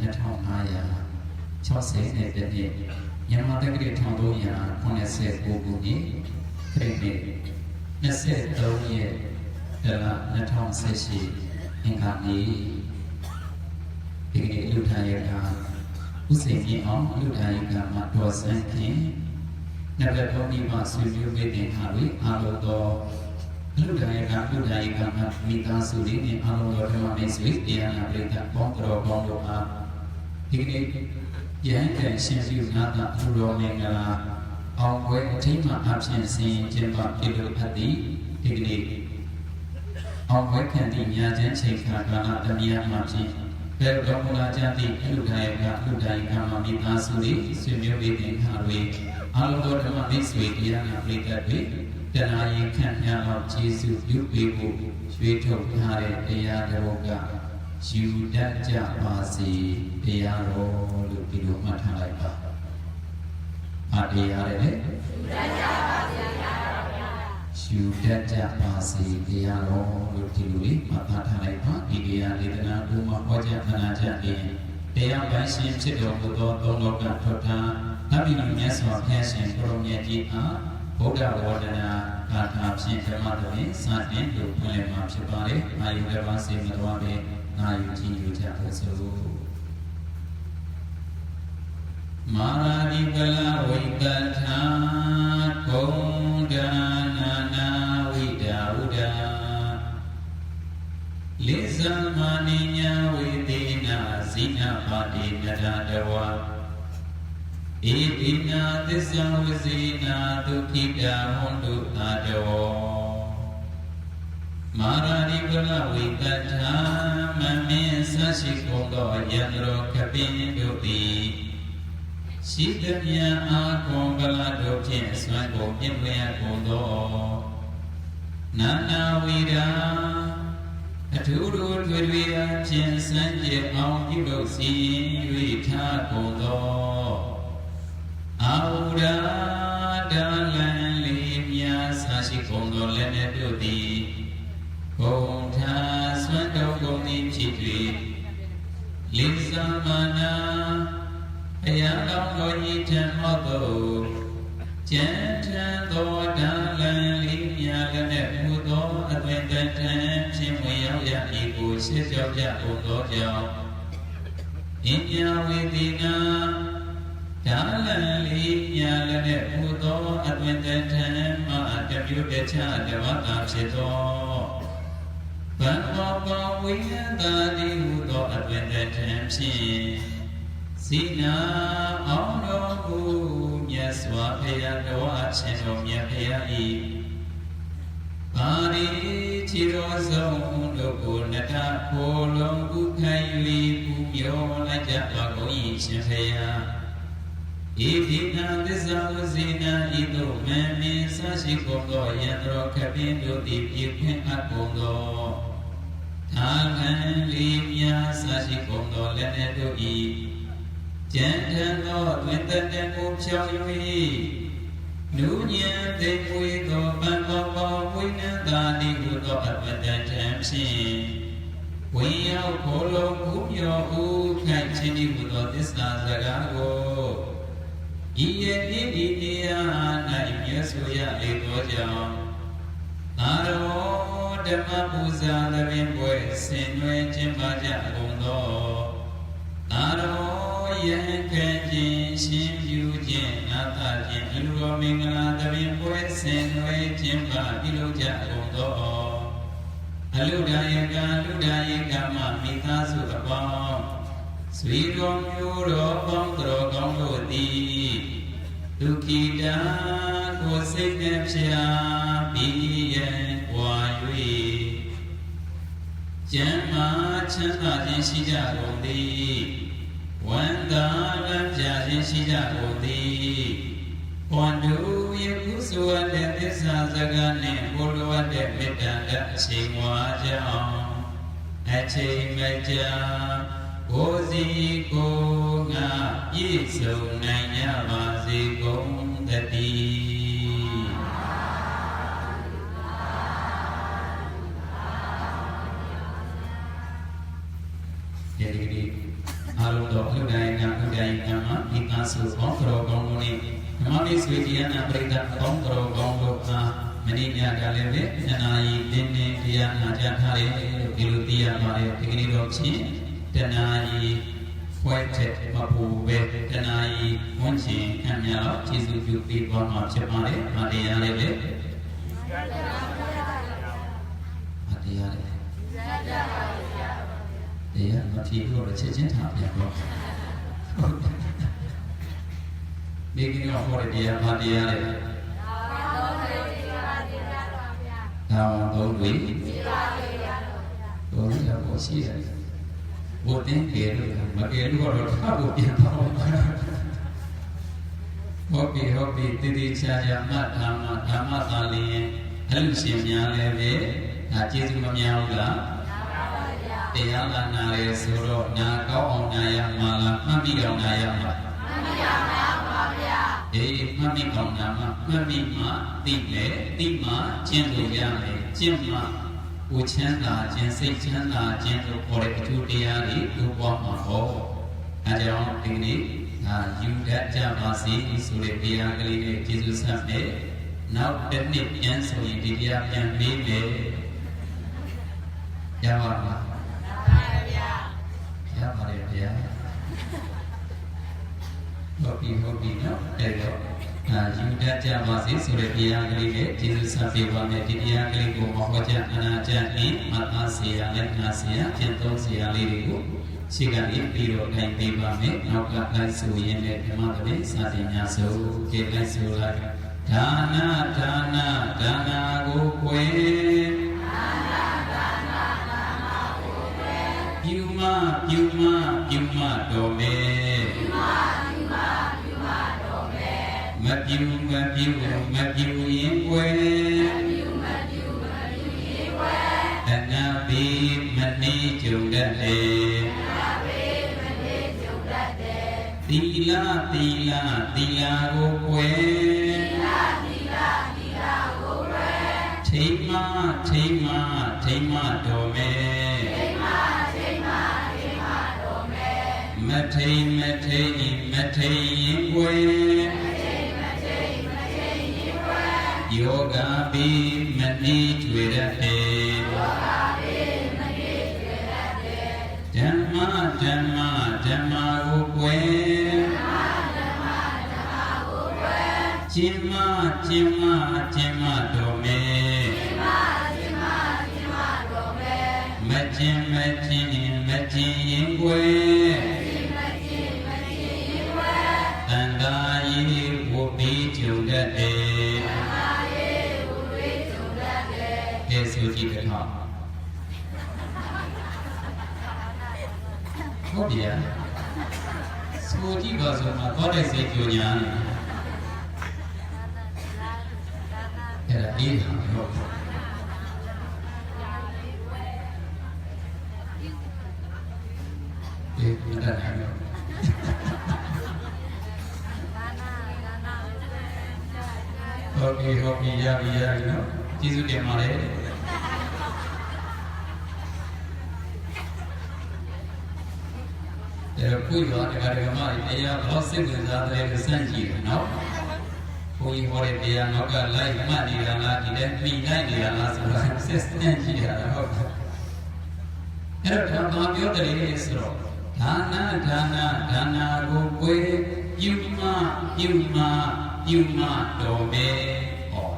200560နဲ့တည်းမြန်မာတက္ကသိုလ်1389ခုနှစ်ခရစ်နှစ်23ရက်တလ2018အင်္ဂါနေ့ဒီကနေ့လူထိုင်ရကဥစိန်ကြီးအောင်လူထိုင်ရကမှာတော်စံခင်နဗတော်ဒီမှာဆွေမျိုးမိတင်ဟာပြီးအားလုံးသောလူထိုင်ရကမှာမိသားစုတွေနဲ့အားလုံးသောဓမ္မမိတ်ဆွေတရားနာပရိသတ်ပေါင်းတော်ပေါင်းတို့အားဒီကနေ့ယဟန်ကရှင်ပြုနာတာလူတော်မင်္ဂလာအောင်ပွဲအထိမ်းမှအဖြစ်ဆင်ကျင်းပပြုလုပ်အပ်သည်ဒီကနေ့အောင်ပွဲခံသည့်ညာချမ်းချိန်ခါကာလတမယမှာဖြင့်ဘယ်တော်မူလာကြသည့်လူထိုင်ရကလူထိုင်ကမှာမိသားစုတွေဆွေမျိုးမိတင်ဟာတွေအားလုံးသောဓမ္မမိတ်ဆွေတရားနာပရိသတ်တွေတဏှာရင်ခံများအောင်ကျေးဇူးပြုပေးဖို့ရွေးထုတ်ထားတဲ့တရားတော်ကယူတတ်ကြပါစေတရားတော်လို့ဒီလိုမှတ်ထားလိုက်ပါအားတရားရဲ့ယူတတ်ကြပါစေယူတတ်ကြပါစေတရားတော်လို့ဒီလိုလေးမှတ်ထားလိုက်ပါဒီတရားဒေသနာဘုမဟောကြားခဏကြရင်တရားပိုင်ရှင်ဖြစ်တော်မူသောသုံးလောကထောက်ထားနဗ္ဗိနမြတ်စွာဘုရားရှင်ကိုရောမြတ်ကြီးအားဗုဒ္ဓဝါဒနာကာထာဖြင့်ဓမ္မတော်ရင်စတင်လို့ဖွင့်လှစ်မှာဖြစ်ပါတယ်။အာယုလည်းပါစေမတော်ပဲနာယူကြည့်ယူကြပါစို့။မာရာဒီကလဝိကထာဂုံဒါနာနာဝိဒါဝဒလိဇာမနိညာဝိသေနာဇိနာပါတိနရတဝါဣတိနာသစ္စာဝဇိနာဒုက္ခိတာဟွန်တုအာတောမာရာရိကလဝိတ္ထာမမေသရှိကုန်သောယန္တရောခပင်တို့သည်ရှိသမျှအာကွန်ကလတို့ဖြင့်ဆွမ်းကိုပြည့်လျက်ကုန်သောနာနာဝိရာအထူးတို့ထွေအဖြစ်စံကြယ်အောင်ပြုလုပ်စီ၍ထားကုန်သောအာဝရဒါလံလေးမြာစာရှိကုန်သောလည်းနဲ့တို့သည်ဘုံထာဆွမ်းတော်ကုန်သည်ဖြစ်၍လိသမနာဘုရားတော်တော်ကြီးထံဟောသောကျမ်းထံသောဒါလံလေးမြာလည်းနဲ့ဟူသောအသွင်တန်ထံဖြင့်ဝင်ရောက်ရ၏ကိုရှင်းကြောက်ကြကုန်သောကြောင့်အင်းညာဝေတိနာဒါလံလေးညာလည်းနဲ့ဟူသောအသွင်တန်ထံမှတပြုတခြားဓမ္မတာဖြစ်သောဘံဘောပဝိယတာတိဟူသောအသွင်တန်ထံဖြင့်စိနာအောင်တော်မူမြတ်စွာဘုရားတော်အရှင်တော်မြတ်ဘုရား၏ပါရိချီတော်ဆုံးတို့ကိုနတခိုလုံးဥခိုင်၍ပူမြော်လိုက်ကြပါကုန်၏ရှင်ဘုရားဣတိနာသစ္စာဝဇိနာဣတုမံမေသရှိကုန်သောယန္တရောခပင်တို့သည်ပြည့်ခွင့်အပ်ကုန်သောသာခံလေးမြာသရှိကုန်သောလည်းနဲ့တို့၏ကျမ်းထံသောတွင်တတကိုဖြောင်း၍နုညံသိမွေသောဗံဘောဘောဝိနန္တာတိဟုသောအပတထံဖြင့်ဝိရောက်ခိုလုံးဥမြော်ဥခိုက်ခြင်းဤဟုသောသစ္စာစကားကိုဤရဲ့ဤတရား၌မြတ်စွာရလေသောကြောင့်သာရောဓမ္မပူဇာသဖြင့်ပွဲဆင်နွယ်ခြင်းပါကြကုန်သောသာရောယံခံခြင်းရှင်ပြုခြင်းနာသခြင်းအလိုတော်မင်္ဂလာသဖြင့်ပွဲဆင်နွယ်ခြင်းပါပြုလုပ်ကြကုန်သောအလုဒယကလူဒယကမမိသားစုအပေါင်းဆွေတော်မျိုးတော်ပေါင်းတော်ကောင်းတို့သည်ဒုက္ခိတာကိုစိတ်နဲ့ဖြာပြီးရန်ဝါ၍ကျမ်းမာချမ်းသာခြင်းရှိကြကုန်သည်ဝန္တာလမ်းပြခြင်းရှိကြကုန်သည်ဘွန်တို့ယခုဆိုအပ်တဲ့သစ္စာစကားနှင့်ဘုလိုအပ်တဲ့မေတ္တာအချိန်ဝါကြောင့်အချိန်မကြာကိုယ်စီကိုငါပြည့်စုံနိုင်ကြပါစေကုန်သတည်းဒီအားလုံး Udaya Nama Ikasu Kongro Gongoni Mami Swidiana Brida Kongro Gongro Maninya Galeve Nanai Dini Diana Jatari Ilutia Mare Tigini Rochi Danai White Mapuve Danai Monchi Kamyalo Chizu Yupi Bama Chapare Maria Leve Maria Dia mati itu ada cinta ya kok. Begini orang dia mati ya. Tahu duit. Tahu dia bosi ya. Botin kelu, makelu kalau tahu dia tahu. Hobi tadi saja mat tali halusinnya lebe, haji cuma nyaulah. Tiada nari suruh nakau nayang malam mami kau nayang mami kau nama mami ma tima jendu yang jema ujian lah jensi lah jendu korek judia di tubuh maho ada orang ini yuda jamasi sulit dia kali ini Yesus sampai nau teknik yang sulit dia yang bebe jawablah ya Maria hobi no pero yuda jamasi sulit dia kali ini Yesus sampai wame dia kali ko mahwaja anaja ni matasiya lenasiya jentung siya liriku Sikari biro kain tiba me nauka lai suyen le kemate sadinya su ke lai su lai dana go kwe Yuma do me Mabiu yin kwe Dana bi mani jungdate Tila go kwe Tema do me Mate yin kwe Yoga bi mani jwedate Dhamma go kwe Chima do me Machin yin kwe Tandayi wopi chudate Yesuji kata Kau dia Suji basuma kau dah sejunya Era ilham Ada ada Hobi ya Yesus dia mare Kui ada mari dia bosan dengan ada kesanji no Kui hore dia noga lai mari lana tidak minai dia langsung sesanji dia Era dalam dia dari Isra Dana go kwe Yuma do me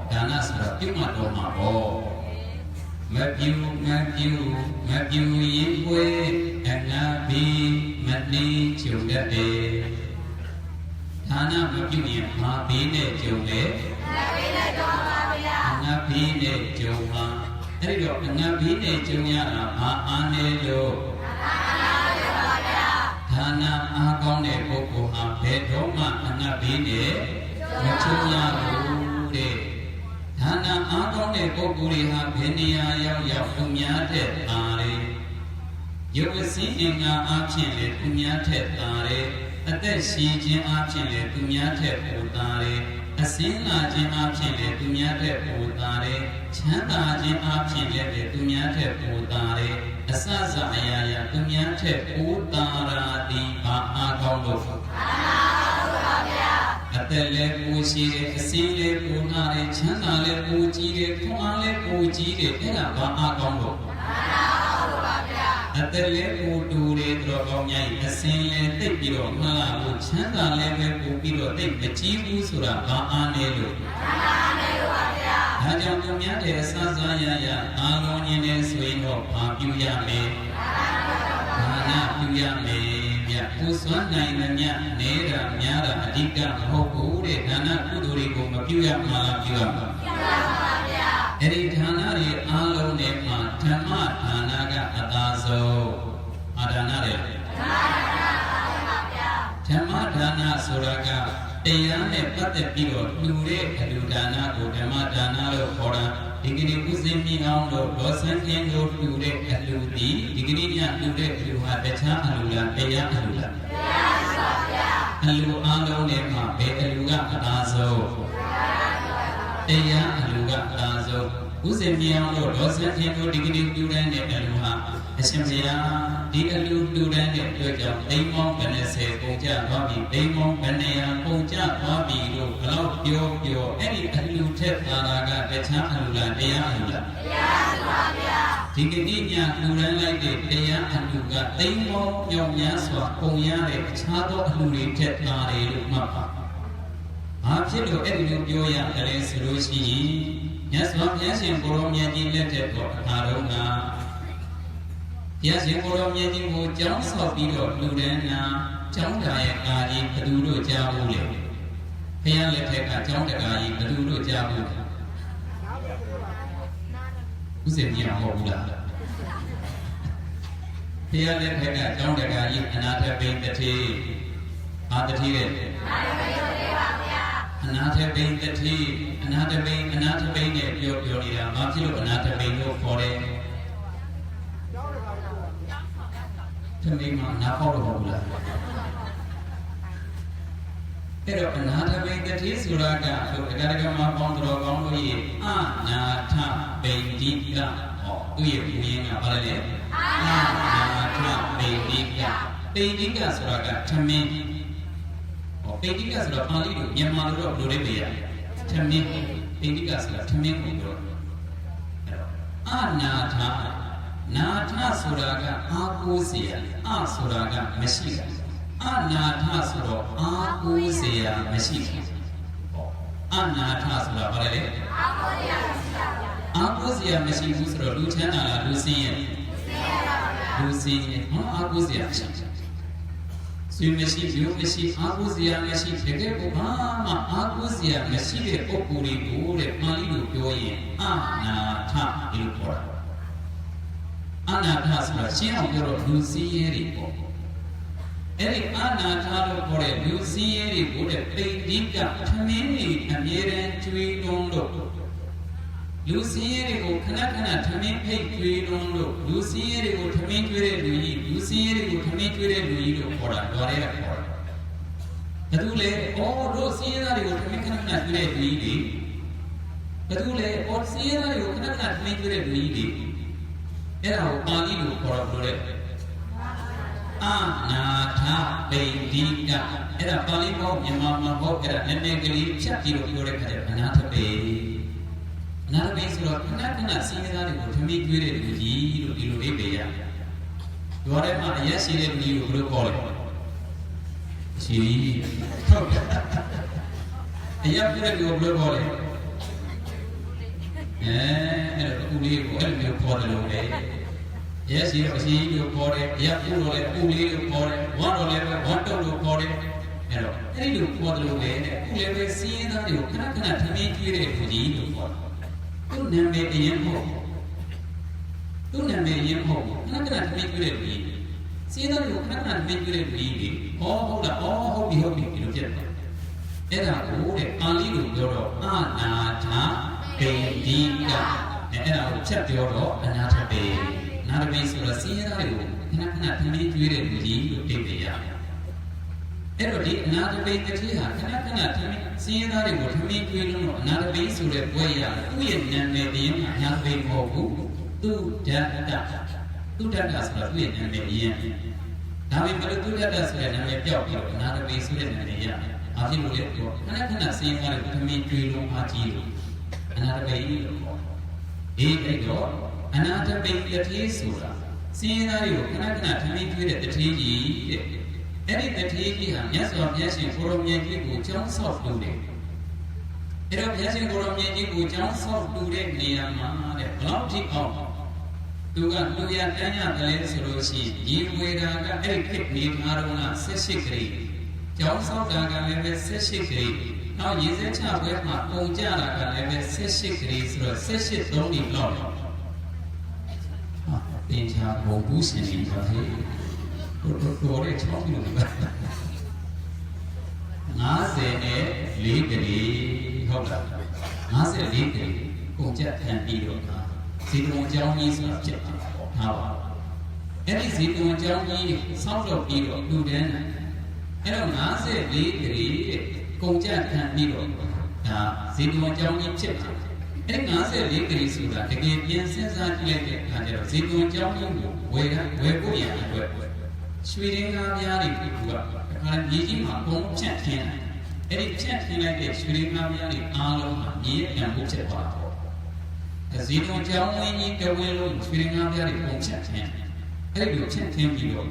Dana sura Yuma do ma ho Mabiu yin kwe Anabi mani chungdate Dana mabiu yin ma bine chungde Anabi ne chungma Eri do anabi ne chungya ma ane lo Dana agong ne koko ha bedo ma anabi ne Machunya lude Dana agong ne koko ri ha beniya yao kumya te tare Yogasi inga apchen le kumya te tare Ate shi jin apchen le kumya te putare အစင်းလာခြင်းအဖြစ်လေသူများတဲ့ပူတာတယ်ချမ်းသာခြင်းအဖြစ်လေသူများတဲ့ပူတာတယ်အစစအရာရာသူများတဲ့ပူတာရာဒီဘာအားကောင်းလို့အသက်လည်းပူရှိတယ်အစင်းလည်းပူနာတယ်ချမ်းသာလည်းပူကြီးတယ်ခွန်အားလည်းပူကြီးတယ်အဲ့ဒါဘာအားကောင်းလို့အသက်လည်းပူတူတယ်တော်ကောင်းများအစင်းလည်းတိတ်ပြီးတော့မှလာဖို့ချမ်းသာလည်းပဲပူပြီးတော့တိတ်မကြီးဘူးဆိုတာဘာအားနေလို့ဒါကြောင့်သူများတဲ့အစစရရအာလုံးရင်းနဲ့ဆိုရင်တော့ဘာပြုရမလဲဒါနပြုရမယ်ဗျကိုစွမ်းနိုင်တဲ့မြတ်နေတာများတာအဓိကမဟုတ်ဘူးတဲ့ဒါနကုသိုလ်တွေကိုမပြုရမှာလားပြုရမှာအဲ့ဒီဌာနတွေအားလုံးနဲ့မှာဓမ္မဌာနကအသာဆုံးအာဒါနတွေဓမ္မဌာနဆိုတာကတရားနဲ့ပတ်သက်ပြီးတော့လူတဲ့အလူဒါနကိုဓမ္မဒါနလို့ခေါ်တာဒီကနေ့ဥစဉ်မြင့်အောင်လို့ဒေါ်စန်းခင်တို့လူတဲ့အလူဒီကနေ့ညလူတဲ့အလူဟာတခြားအလူလားတရားအလူလားတရားပါဗျာအလူအားလုံးနဲ့မှာဘယ်အလူကအသာဆုံးတရားအလူကအသာဆုံးဥစဉ်မြင့်အောင်လို့ဒေါ်စန်းခင်တို့ဒီကနေ့လူတဲ့အလူဟာအရှင်ဘုရားဒီအလူလူတန်းတဲ့အတွက်ကြောင့်တိမ်မောင်း90ပုံကြသွားပြီတိမ်မောင်း900ပုံကြသွားပြီလို့ဘလောက်ပြောအဲ့ဒီအလူထက်သာတာကတခြားအလူလားတရားအလူလားတရားပါဗျာဒီကနေ့ညလူတန်းလိုက်တဲ့တရားအလူကတိမ်မောင်းမြောင်များစွာပုံရတဲ့အခြားသောအလူတွေထက်သာတယ်လို့မှတ်ပါဘာဖြစ်လို့အဲ့ဒီလိုပြောရတယ်ဆိုလို့ရှိရင်မြတ်စွာဘုရားရှင်ကိုရောမြတ်ကြီးလက်ထက်တော်အခါတော်ကဘုရားရှင်ကိုယ်တော်မြတ်ကြီးကိုကျောင်းဆောက်ပြီးတော့လူတန်းနာကျောင်းသားရဲ့ကာကြီးဘသူတို့ကြားဘူးလေဘုရားလက်ထက်ကကျောင်းတကာကြီးဘသူတို့ကြားဘူးဥစဉ်မြင်မဟုတ်ဘူးလားဘုရားလက်ထက်ကကျောင်းတကာကြီးအနာထပိန်တတိအာတတိရဲ့အနာထပိန်တတိအနာထပိန်နဲ့ပြောနေတာဘာဖြစ်လို့အနာထပိန်လို့ခေါ်တယ်သမီးမနားပေါက်လို့ဟုတ်လားအဲ့တော့အနာထပိန်တတိဆိုတာကတို့ဒကာဒကာမပေါင်းတော်ကောင်းလို့ရဲ့အနာထပိန်ဒီကဟောသူ့ရဲ့ဘုရင်ကဘာလဲအနာထပိန်ဒီကပိန်ဒီကဆိုတာကသမင်းဟောပိန်ဒီကဆိုတာပါဠိလိုမြန်မာလိုတော့ဘယ်လိုလဲမေးရသမင်းပိန်ဒီကဆိုတာသမင်းကိုပြောအဲ့တော့အနာထနာထဆိုတာကအာကိုးเสียအဆိုတာကမရှိတာအနာထဆိုတော့အာကိုးเสียမရှိဘူးအနာထဆိုတာဘာလဲအာကိုးเสียမရှိတာအာကိုးเสียမရှိဘူးဆိုတော့လူချမ်းသာလားလူစင်းရဲ့လူစင်းရဲ့ဟောအာကိုးเสียမရှိဆွေမရှိမျိုးမရှိအာကိုးเสียမရှိတကယ်ကိုဘာမှအာကိုးเสียမရှိတဲ့ပုဂ္ဂိုလ်တွေကိုတဲ့ပါဠိလိုပြောရင်အနာထဒီလိုခေါ်တာအနာထဆိုတာရှင်းအောင်ပြောတော့လူစည်းရဲတွေပေါ့အဲ့ဒီအနာထလို့ခေါ်တဲ့လူစည်းရဲတွေကိုတဲ့ပိဋိကထမင်းတွေအမြဲတမ်းကျွေးလွန်းလို့လူစည်းရဲတွေကိုခဏခဏထမင်းဖိတ်ကျွေးလွန်းလို့လူစည်းရဲတွေကိုထမင်းကျွေးတဲ့လူကြီးလူစည်းရဲတွေကိုထမင်းကျွေးတဲ့လူကြီးလို့ခေါ်တာတော်ရဲကခေါ်တာဘယ်သူလဲတို့စည်းရဲသားတွေကိုထမင်းခဏခဏကျွေးတဲ့လူကြီးတွေဘယ်သူလဲစည်းရဲသားတွေကိုခဏခဏထမင်းကျွေးတဲ့လူကြီးတွေအဲ့ဒါကိုပါဠိလိုခေါ်တော့ဘယ်လိုလဲအနာထပိဋိကအဲ့ဒါပါဠိပေါ့မြန်မာမှာပေါ့အဲ့ဒါနည်းနည်းကလေးဖြတ်ပြီးတော့ပြောတဲ့ခါကျအနာထပိအနာထပိဆိုတော့ခဏခဏစီးရဲသားတွေကိုထမင်းကျွေးတဲ့လူကြီးလို့ဒီလိုလေးပေးရပြောတဲ့မှာအရက်ရှိတဲ့လူကြီးကိုဘယ်လိုခေါ်လဲရှိဟုတ်တယ်အရက်ပြတဲ့လူကိုဘယ်လိုခေါ်လဲအဲ့တော့ဦးလေးကိုအဲ့လိုမျိုးခေါ်တယ်လို့လေရက်စီအစီလို့ခေါ်တယ်ရက်ဦးလို့လည်းဦးလေးလို့ခေါ်တယ်ဝါတော့လည်းဝါတုတ်လို့ခေါ်တယ်အဲ့တော့အဲ့ဒီလိုခေါ်တယ်လို့လေဦးလည်းပဲစီးရင်သားတွေကိုခဏခဏထမင်းကျွေးတဲ့လူကြီးလို့ခေါ်တယ်သူ့နာမည်အရင်မဟုတ်သူ့နာမည်အရင်မဟုတ်ခဏခဏထမင်းကျွေးတဲ့လူကြီးစီးရင်သားတွေကိုခဏခဏထမင်းကျွေးတဲ့လူကြီးတွေဟောဟုတ်လားဟုတ်ပြီဒီလိုဖြစ်တယ်အဲ့ဒါကိုတဲ့ပါဠိလိုပြောတော့အနာထပိဋိကအဲ့ဒါကိုချက်ပြောတော့အနာထပိနာထပိဆိုတော့စီးရဲသားတွေကိုခဏခဏထမင်းကျွေးတဲ့လူကြီးလို့သိတယ်ရ အဲ့တော့ဒီအနာတပိတတိဟာခဏခဏထမင်းစင်းရဲသားတွေကိုထမင်းကျွေးလို့အနာတပိဆိုတဲ့ဘွဲရသူ့ရဲ့နာမည်တင်းအနာတပိမဟုတ်ဘူးသူဒတ္တဆိုတာသူ့ရဲ့နာမည်ရင်းဒါပေမဲ့သူဒတ္တဆိုတဲ့နာမည်ပြောက်ပြီးတော့အနာတပိဆိုတဲ့နာမည်ရအားဖြင့်လို့လေတော့ခဏခဏစင်းရဲသားတွေကိုထမင်းကျွေးလို့အားကြီးလို့အနာတပိလို့ခေါ်အဲ့တော့အနာတပိတတိဆိုတာစင်းရဲသားတွေကိုခဏခဏထမင်းကျွေးတဲ့တတိကြီးတဲ့အဲ့ဒီတတိကြီးဟာမြတ်စွာဘုရားရှင်ကိုရောမြတ်ကြီးကိုကျောင်းဆောက်လုပ်တယ်အဲ့တော့ဘုရားရှင်ကိုရောမြတ်ကြီးကိုကျောင်းဆောက်လုပ်တဲ့နေရာမှာတဲ့ဘလောက်ထိအောင်သူကလူရတန်းရတယ်ဆိုလို့ရှိရင်ရေဝေတာကအဲ့ဒီခေတ်နေမှာတော့18ခရီးကျောင်းဆောက်တာကလည်းပဲ18ခရီးနောက်ရေစက်ချပွဲမှာပုံကြတာကလည်းပဲ18ခရီးဆိုတော့18 3ဒီလောက်ဟာသင်္ချာဘုံဘူးရှင်ကြီးပါဟဲ့တော်တဲ့6ကီလိုမီတာ54ကလေးဟုတ်လား54ကလေးကုန်ကြခံပြီးတော့ဇီတုံကျောင်းကြီးဆိုတာဖြစ်တာပေါ့ထားပါအဲ့ဒီဇီတုံကျောင်းကြီးစောင့်တော့ပြီးတော့လူတန်းအဲ့တော့54ကလေးကုန်ကြခံပြီးတော့ဒါဇီတုံကျောင်းကြီးဖြစ်တာအဲ့ဒီ54ကလေးဆိုတာတကယ်ပြန်စဉ်းစားကြည့်လိုက်တဲ့အခါကျတော့ဇီတုံကျောင်းကြီးကိုဝယ်ဖို့ရအတွက်ရွှေရင်းကားများတွေကအခါမြေကြီးမှာပုံဖြတ်ထင်းတယ်အဲ့ဒီဖြတ်ထင်းလိုက်တဲ့ရွှေရင်းကားများတွေအားလုံးဟာမြေပြန်ဖို့ဖြစ်သွားတာပေါ့ဇီတုံကျောင်းဝင်းကြီးတဝင်းလုံးရွှေရင်းကားများတွေပုံဖြတ်ထင်းအဲ့ဒီလိုဖြတ်ထင်းပြီးတော့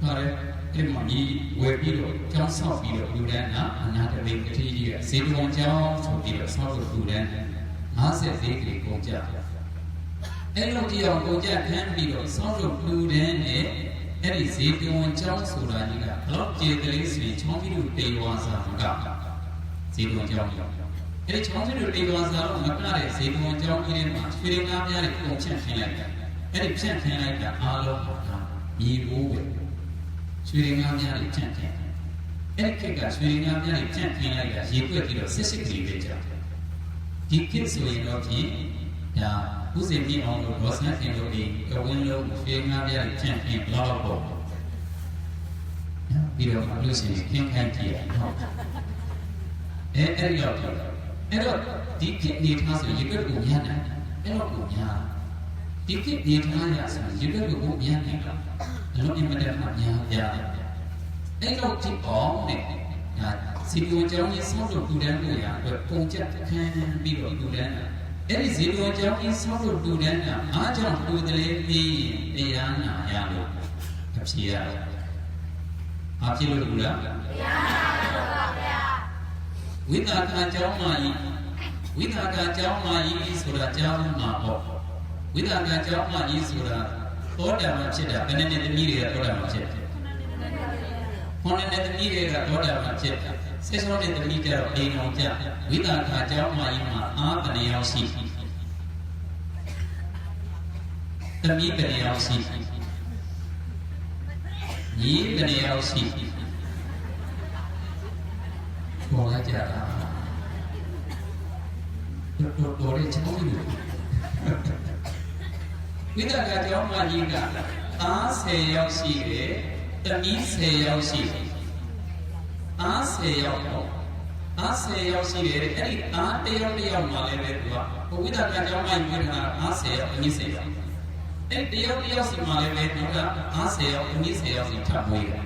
ခါရဲအဲ့မှာမြေဝယ်ပြီးတော့ကျောင်းဆောက်ပြီးတော့လူတန်းကအနာတပိတတိကြီးကဇီတုံကျောင်းဆိုပြီးတော့ဆောက်လို့လူတန်း54ကလေးကုန်ကြအဲ့လိုကြည့်အောင်ကုန်ကြခံပြီးတော့ဆောက်လို့လူတန်းနဲ့အဲ့ဒီဇေတဝန်ကျောင်းဆိုတာကြီးကဘလောက်ကျေကလေးဆိုရင်ချောင်းပြီးလို့တေဝါစာမကဇေတဝန်ကျောင်းအဲ့ဒီချောင်းပြီးလို့တေဝါစာတော့မကတဲ့ဇေတဝန်ကျောင်းကြီးထဲမှာရွှေရင်းကားများတွေပုံဖြတ်ခင်းလိုက်တာအဲ့ဒီဖြတ်ခင်းလိုက်တာအားလုံးဟာမြေဘိုးပဲရွှေရင်းကားများတွေဖြတ်ခင်းအဲ့ဒီခေတ်ကရွှေရင်းကားများတွေဖြတ်ခင်းလိုက်တာရေတွက်ပြီးတော့18ကလေးပဲကြာဒီခေတ်ဆိုရင်တော့ဖြင့်ဒါဥစဉ်ပြအောင်လို့ဒေါ်စနတ်ခင်တို့ဒီကဝင်းလုံးရွှေငါးပြားဖြန့်ဖြန့်လောက်ပေါ့ပြီးတော့လို့ရှိရင်ခင်းခိုင်းကြည့်ရအောင်အဲ့ဒီတော့အဲ့တော့ဒီခေတ်နေထားဆိုရေတွက်ကိုများတယ်အဲ့တော့ကိုများဒီခေတ်နေထားရဆိုရေတွက်ကိုများတယ်အလုံးအင်မတန်မှများပြအဲ့တော့ဒီအောင်နဲ့ဒါစီပူကျောင်းကြီးဆောက်လို့ပူတန်းလို့ရအတွက်ပုံချက်ခံပြီးတော့ပူတန်းအဲ့ဒီဇေတဝန်ကျောင်းကြီးဆောက်လို့လူတန်းကအားကြောင့်လူတလေးပြီးတရားနာရလို့အဖြေရတယ်။အားဖြေလို့လူလားတရားနာလို့ပါဗျာဝိသကာကျောင်းမကြီးဆိုတာကျောင်းမှာပေါ့ဝိသကာကျောင်းမကြီးဆိုတာသောတာပန်ဖြစ်တာဘယ်နဲ့သမီးတွေကသောတာပန်ဖြစ်တယ်။ခေါင်းနဲ့သမီးတွေကသောတာပန်ဖြစ်တာဆက်စောတဲ့သမီးကြတော့အိမ်အောင်ကြဝိသကာကျောင်းမကြီးမှာအားတနေရောက်ရှိသမီးတနေရောက်ရှိညီတနေရောက်ရှိပေါ်လာကြတာတော်တဲ့ချောင်းကြီးဝိသကာကျောင်းမကြီးကသား10ယောက်ရှိတယ်သမီး10ယောက်ရှိတယ်သား10ယောက်တော့သား10ယောက်ရှိတယ်အဲ့ဒီသား1ယောက်မှလည်းပဲသူကဝိသကာကျောင်းမကြီးကသား10ယောက်သမီး10ယောက်အဲ့တယောက်စီမှလည်းပဲသူက50ယောက်သမီး10ယောက်စီထပ်မွေးတယ်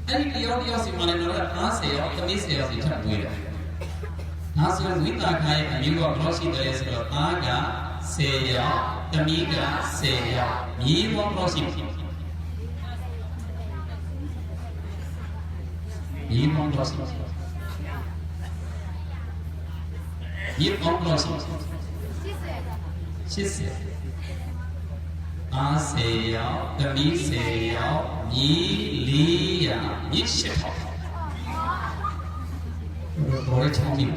အဲ့ဒီတယောက်စီမှလည်းတော့50ယောက်သမီး10ယောက်စီထပ်မွေးတယ်ဒါဆိုဝိသကာရဲ့အမျိုးကဘယ်လိုရှိတယ်ဆိုတော့သားက10ယောက်သမီးက10ယောက်မြေဘယ်လိုရှိမြေဘယ်လိုရှိမြေဘယ်လိုရှိ80အား10ယောက်သမီး10ယောက်ညီ400ညီ8ထောင်ဘောရချောင်းကြီး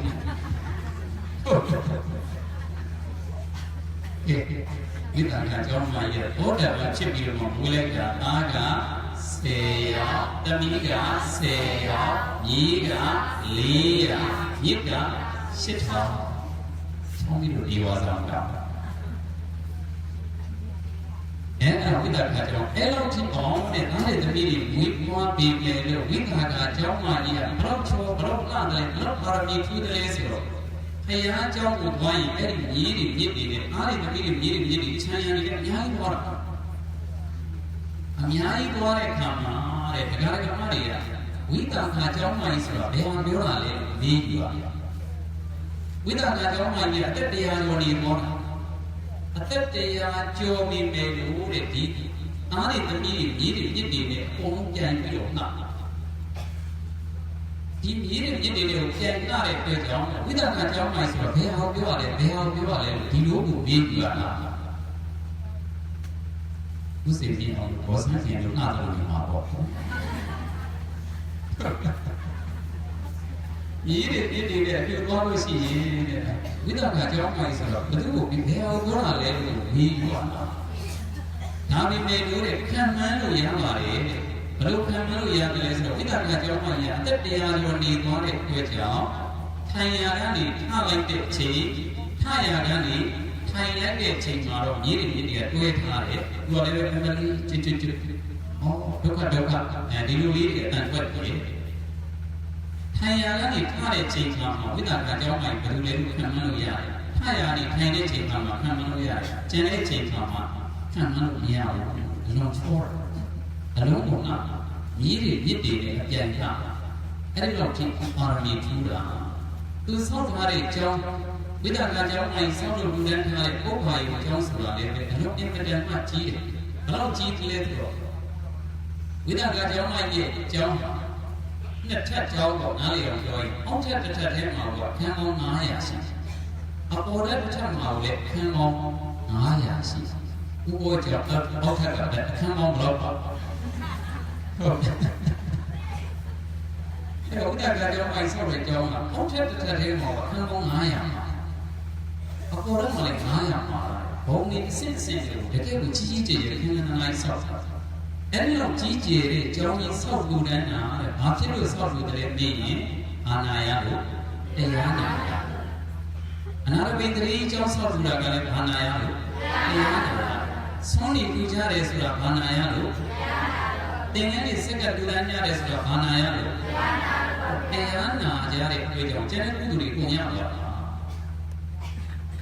ဒီတာကကြောင်းမရဘောတာကဖြစ်ပြီးတော့မွေးလိုက်တာအားက10ယောက်သမီးက10ယောက်ညီက400ညီက8ထောင်ချောင်းကြီးတို့ဒီဝါဆောင်က အဲ့ဝိသကကြောင့်အဲ့လောက်ထိအောင်တဲ့ဒါနဲ့သမီးတွေဝိပွားပြီးလေလို့ဝိသကကြောင့်မှကြီးကဘလောက်ချောဘလောက်လာတယ်ဘလောက်ပါရမီထူးတယ်ဆိုတော့ဘုရားเจ้าကိုတွားရင်အဲ့ဒီမြေတွေမြစ်တွေနဲ့အားတွေသမီးတွေမြေတွေမြစ်တွေချမ်းရံတွေအများကြီးသွားတာအများကြီးသွားတဲ့ခါမှာတဲ့ဒကာဒကာမတွေကဝိသကကြောင့်မှကြီးဆိုတော့ဘယ်မှာပြောတာလဲမေးကြည့်ပါဝိသကကြောင့်မှကြီးအသက်တရားကျော်နေပေါ်တာအသက်တရားကျော်နေမယ်လို့တဲ့ဒီအားတွေသမီးတွေမြေတွေမြစ်တွေနဲ့အကုန်လုံးပြန်ပြီးတော့နှာဒီမြေတွေမြစ်တွေကိုပြန်နှာတဲ့အတွက်ကြောင့်ဝိသကကြောင့်မှဆိုတော့ဘယ်အောင်ပြောရလဲဘယ်အောင်ပြောရလဲဒီလိုကိုမေးကြည့်ရတာဥစ္စာပြင်းအောင်ဘောစနပြန်လို့နှာတော့နေမှာပေါ့မြေတွေမြစ်တွေနဲ့ပြုတ်သွားလို့ရှိရင်တဲ့ဝိသကကြောင့်မှဆိုတော့ဘယ်သူကိုဘယ်အောင်ပြောရလဲလို့မေးကြည့်ရတာဒါပေမဲ့လို့တဲ့ခံမှန်းလို့ရပါတယ်ဘယ်လိုခံမှန်းလို့ရတယ်လဲဆိုတော့ဝိသကကြောင့်မှရအသက်တရားကျော်နေသွားတဲ့အတွက်ကြောင့်ထိုင်ရာကနေထလိုက်တဲ့အချိန်ထရာကနေထိုင်လိုက်တဲ့အချိန်မှာတော့မြေတွေမြစ်တွေကတွဲထားတယ်သူကလည်းအမလီချစ်ချစ်ဩဒုက္ခဒီလိုလေးတွေအတန်ထွက်တယ်ထိုင်ရာကနေထတဲ့ချိန်မှာဝိသကကြောင့်မှဘယ်လိုလဲလို့ခံမှန်းလို့ရတယ်ထရာနေထိုင်တဲ့ချိန်မှာခံမှန်းလို့ရတယ်ကျန်တဲ့ချိန်မှာခံမှန်းလို့မရဘူးလွန်ချောအလုံးကုန်တာမြေတွေမြစ်တွေနဲ့အပြန်ရအဲ့ဒီတော့ဒီပါရမီထူးတာသူဆောက်ထားတဲ့အကြောင်းဝိသကကြောင့်အဲ့ဆောက်လို့လူတန်းထားတဲ့ပုပ္ပါယအကြောင်းဆိုတာလည်းပဲအလုံးအင်မတန်မှကြီးတယ်ဘယ်လောက်ကြီးကလေးဆိုတော့ဝိသကကြောင့်အဲ့ဒီအကြောင်းနှစ်ထပ်ကြောင်းတော့နားလေအောင်ပြောရင်အောက်ထပ်တစ်ထပ်ထဲမှာတော့ခန်းပေါင်း900ရှိအပေါ်ထပ်တစ်ထပ်မှာလည်းခန်းပေါင်း900ရှိဥပ္ပကြောင့်အောက်ထပ်ကလည်းအခန်းပေါင်းဘယ်လောက်ပါဟုတ်အဲ့တော့ဥဒ္ဒကကြောင့်အိုက်ဆောက်တဲ့ကြောင်းကအောက်ထပ်တစ်ထပ်ထဲမှာအခန်းပေါင်း900မှာအပေါ်ထဲမှာလည်း900မှာဘုံနေအစစ်အစစ်ကိုတကယ်ကိုကြီးကြီးကျယ်ကျယ်ခန်းခန်းလိုက်ဆောက်တာအဲ့ဒီတော့ကြီးကျယ်တဲ့ကြောင်းကြီးဆောက်လို့တန်းတာတဲ့ဘာဖြစ်လို့ဆောက်လို့တဲ့မေးရင်အာနာယလို့တရားနာယအနာရပိတရီကြောင်းဆောက်လို့တာကလည်းဘာနာယလို့တရားနာယဆောင်းနေပူကြတယ်ဆိုတာဘာနာယလို့တင်ငန်းနေစက်ကတူတန်းကြတယ်ဆိုတာဘာနာယလို့တရားနာကြတဲ့အတွေ့အကြုံကျန်တဲ့ကုသိုလ်တွေပုံရပါလား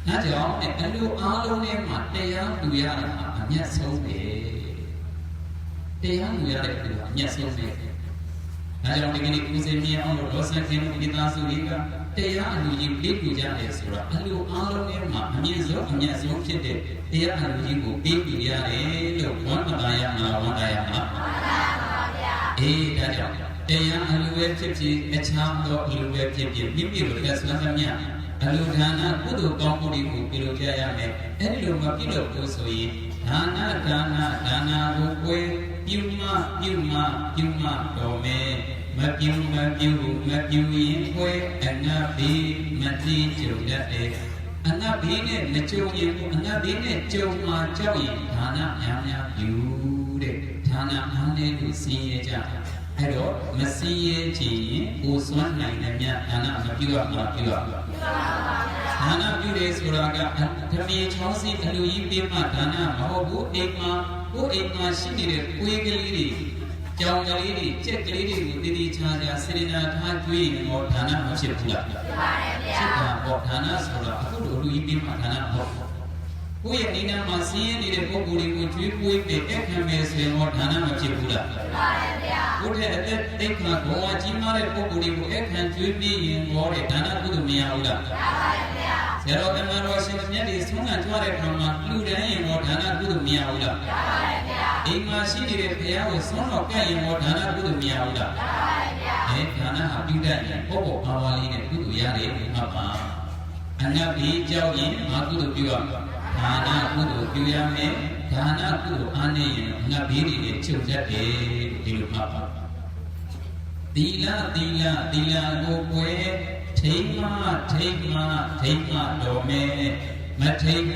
ဒါကြောင့်အလိုအားလုံးထဲမှာတရားတူရတာအမျက်ဆုံးပဲတရားတူရတဲ့သူကအမျက်ဆုံးပဲဒါကြောင့်ဒီကနေ့ကိုယ်စင်မြင်အောင်လို့ဒေါ်ဆန်ခင်မိသားစုတွေကတရားအလူကြီးပေးပြကြတယ်ဆိုတာအလိုအားလုံးထဲမှာအမြင့်ဆုံးအမျက်ဆုံးဖြစ်တဲ့တရားအလူကြီးကိုပေးပြရတယ်လို့ဝမ်းသာရမလားဝမ်းသာရမလားအေးဒါကြောင့်တရားအလူပဲဖြစ်ဖြစ်အခြားသောအလူပဲဖြစ်ဖြစ်မိမိတို့လက်ဆွမ်းသမျှအလူဒါနကုသိုလ်ကောင်းမှုတွေကိုပြုလုပ်ကြရမယ်အဲဒီလိုမပြုလုပ်လို့ဆိုရင်ဒါနကိုကိုယ်ပြုမှတော်မယ်မပြုရင်ကိုယ်အနတ်ဘိမတိကျုံတတ်တယ်အနတ်ဘိနဲ့မကျုံရင်အနတ်ဘိနဲ့ကျုံမှာကြောက်ရင်ဒါနများပြုတဲ့ဒါနအားနဲ့လို့စင်ရကြအဲ့တော့မစင်ရချင်ရင်ကိုစွမ်းနိုင်တဲ့မြတ်ဒါနမပြုရမှာပြုရပါဒါနပြုတယ်ဆိုတာကဓမေချောင်းစီအလူကြီးပြမှဒါနမဟုတ်ဘူးအိမ်မှာရှိနေတဲ့ကိုယ်ကလေးတွေကြောင်ကလေးတွေကြက်ကလေးတွေကိုတည်တည်ချာချာစေရနာထားကျွေးရင်တော့ဒါနမဖြစ်ဘူးလားဖြစ်ပါတယ်ဗျာဖြစ်တာပေါ့ဒါနဆိုတာအခုလိုလူကြီးပြမှဒါနမဟုတ်ကိုယ့်ရဲ့နေနာမှာစင်းရဲနေတဲ့ပုဂ္ဂိုလ်တွေကိုကျွေးပွေးပြီးအခမ်းမယ်ဆိုရင်တော့ဒါနမဖြစ်ဘူးလားဖြစ်ပါတယ်ဗျာကိုယ့်ရဲ့အသက်တိတ်ခါဘဝကြီးမားတဲ့ပုဂ္ဂိုလ်တွေကိုအခမ်းကျွေးပြီးရင်တော့ဒါနကုသိုလ်မရဘူးလားဖြစ်ပါတယ်ဗျာဆရာတော်အမှန်တော်ရှင်မြတ်တွေဆုံးခံကြွားတဲ့ခါမှာလူတန်းရင်တော့ဒါနကုသိုလ်မရဘူးလားဖြစ်ပါတယ်ဗျာအိမ်မှာရှိနေတဲ့ဘုရားကိုဆုံးတော်ကပ်ရင်တော့ဒါနကုသိုလ်မရဘူးလားဖြစ်ပါတယ်ဗျာဒါနဟာပြုတတ်ရင်ပေါ့ပေါ့ပါပါလေးနဲ့ကုသိုလ်ရတယ်မှတ်ပါအနတ်ကြီးကြောက်ရင်ငါကုသိုလ်ပြုရမှာဒါနကုသိုလ်ပြုရမယ်ဒါနကုသိုလ်အားနေရင်ငါဘေးတွေနဲ့ချုပ်တတ်တယ်ဒီလိုမှတ်ပါသီလကိုကိုယ်ထိမ့်မှတော်မယ်မထိမ့်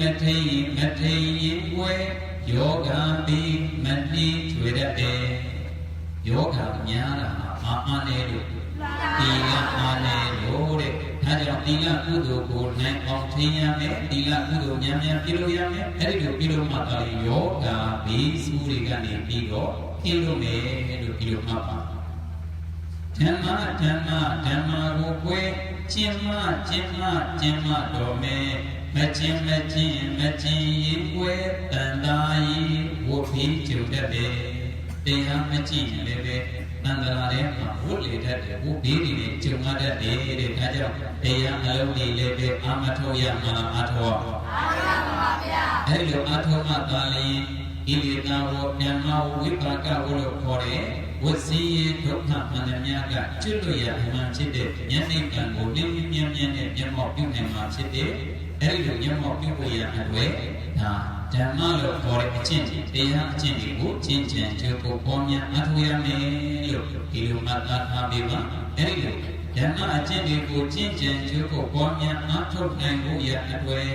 ရင်ကိုယ်ယောဂပြီးမနှီးထွေတတ်တယ်ယောဂများတာအားနေလို့ ตีละอาเนโลเด็ถ้าจะตีละกุโดโกในออกทิ้งยาเมตีละกุโดยามยามพิโลยามเมไอ้เรื่องพิโลมาตาลิโยกาบีสูริกันนี่พิโลพิโลเมดูพิโลมาปะธรรมะโกเวจิมมาโดเมမချင်းရင်ွယ်တန်တာရီဝတ်ပြီးကျုံတတ်တယ်တရားမကြည့်ရင်လည်းပဲတန်တာထဲမှာဝတ်လေတတ်တယ်ဝတ်ပြီးနေကျုံရတတ်တယ်တဲ့ဒါကြောင့်တရားအလုံးတွေလည်းပဲအာမထုတ်ရမှာအာထောပါဗျာအဲ့လိုအာထောမှသာလျှင်ဣလေသာဝမြတ်မဝိပါကဝလို့ခေါ်တယ်ဝစီရဒုက္ခမန္တမြကကျွတ်လို့ရအမှန်ဖြစ်တဲ့ဉာဏ်နဲ့ကံကိုလင်းမြန်းနဲ့မျက်မှောက်ပြုနိုင်မှာဖြစ်တဲ့အဲ့ဒီလိုမျက်မှောက်ပြုဖို့ရအတွက်ဒါဓမ္မလို့ခေါ်တဲ့အကျင့်တရားအကျင့်တွေကိုကျင့်ကြံကြိုးကိုပေါ်များအထောက်ရမယ်လို့ဒီလိုမှတ်သားထားပြီးပါအဲ့ဒီလိုဓမ္မအကျင့်တွေကိုကျင့်ကြံကြိုးကိုပေါ်များအထောက်နိုင်ဖို့ရအတွက်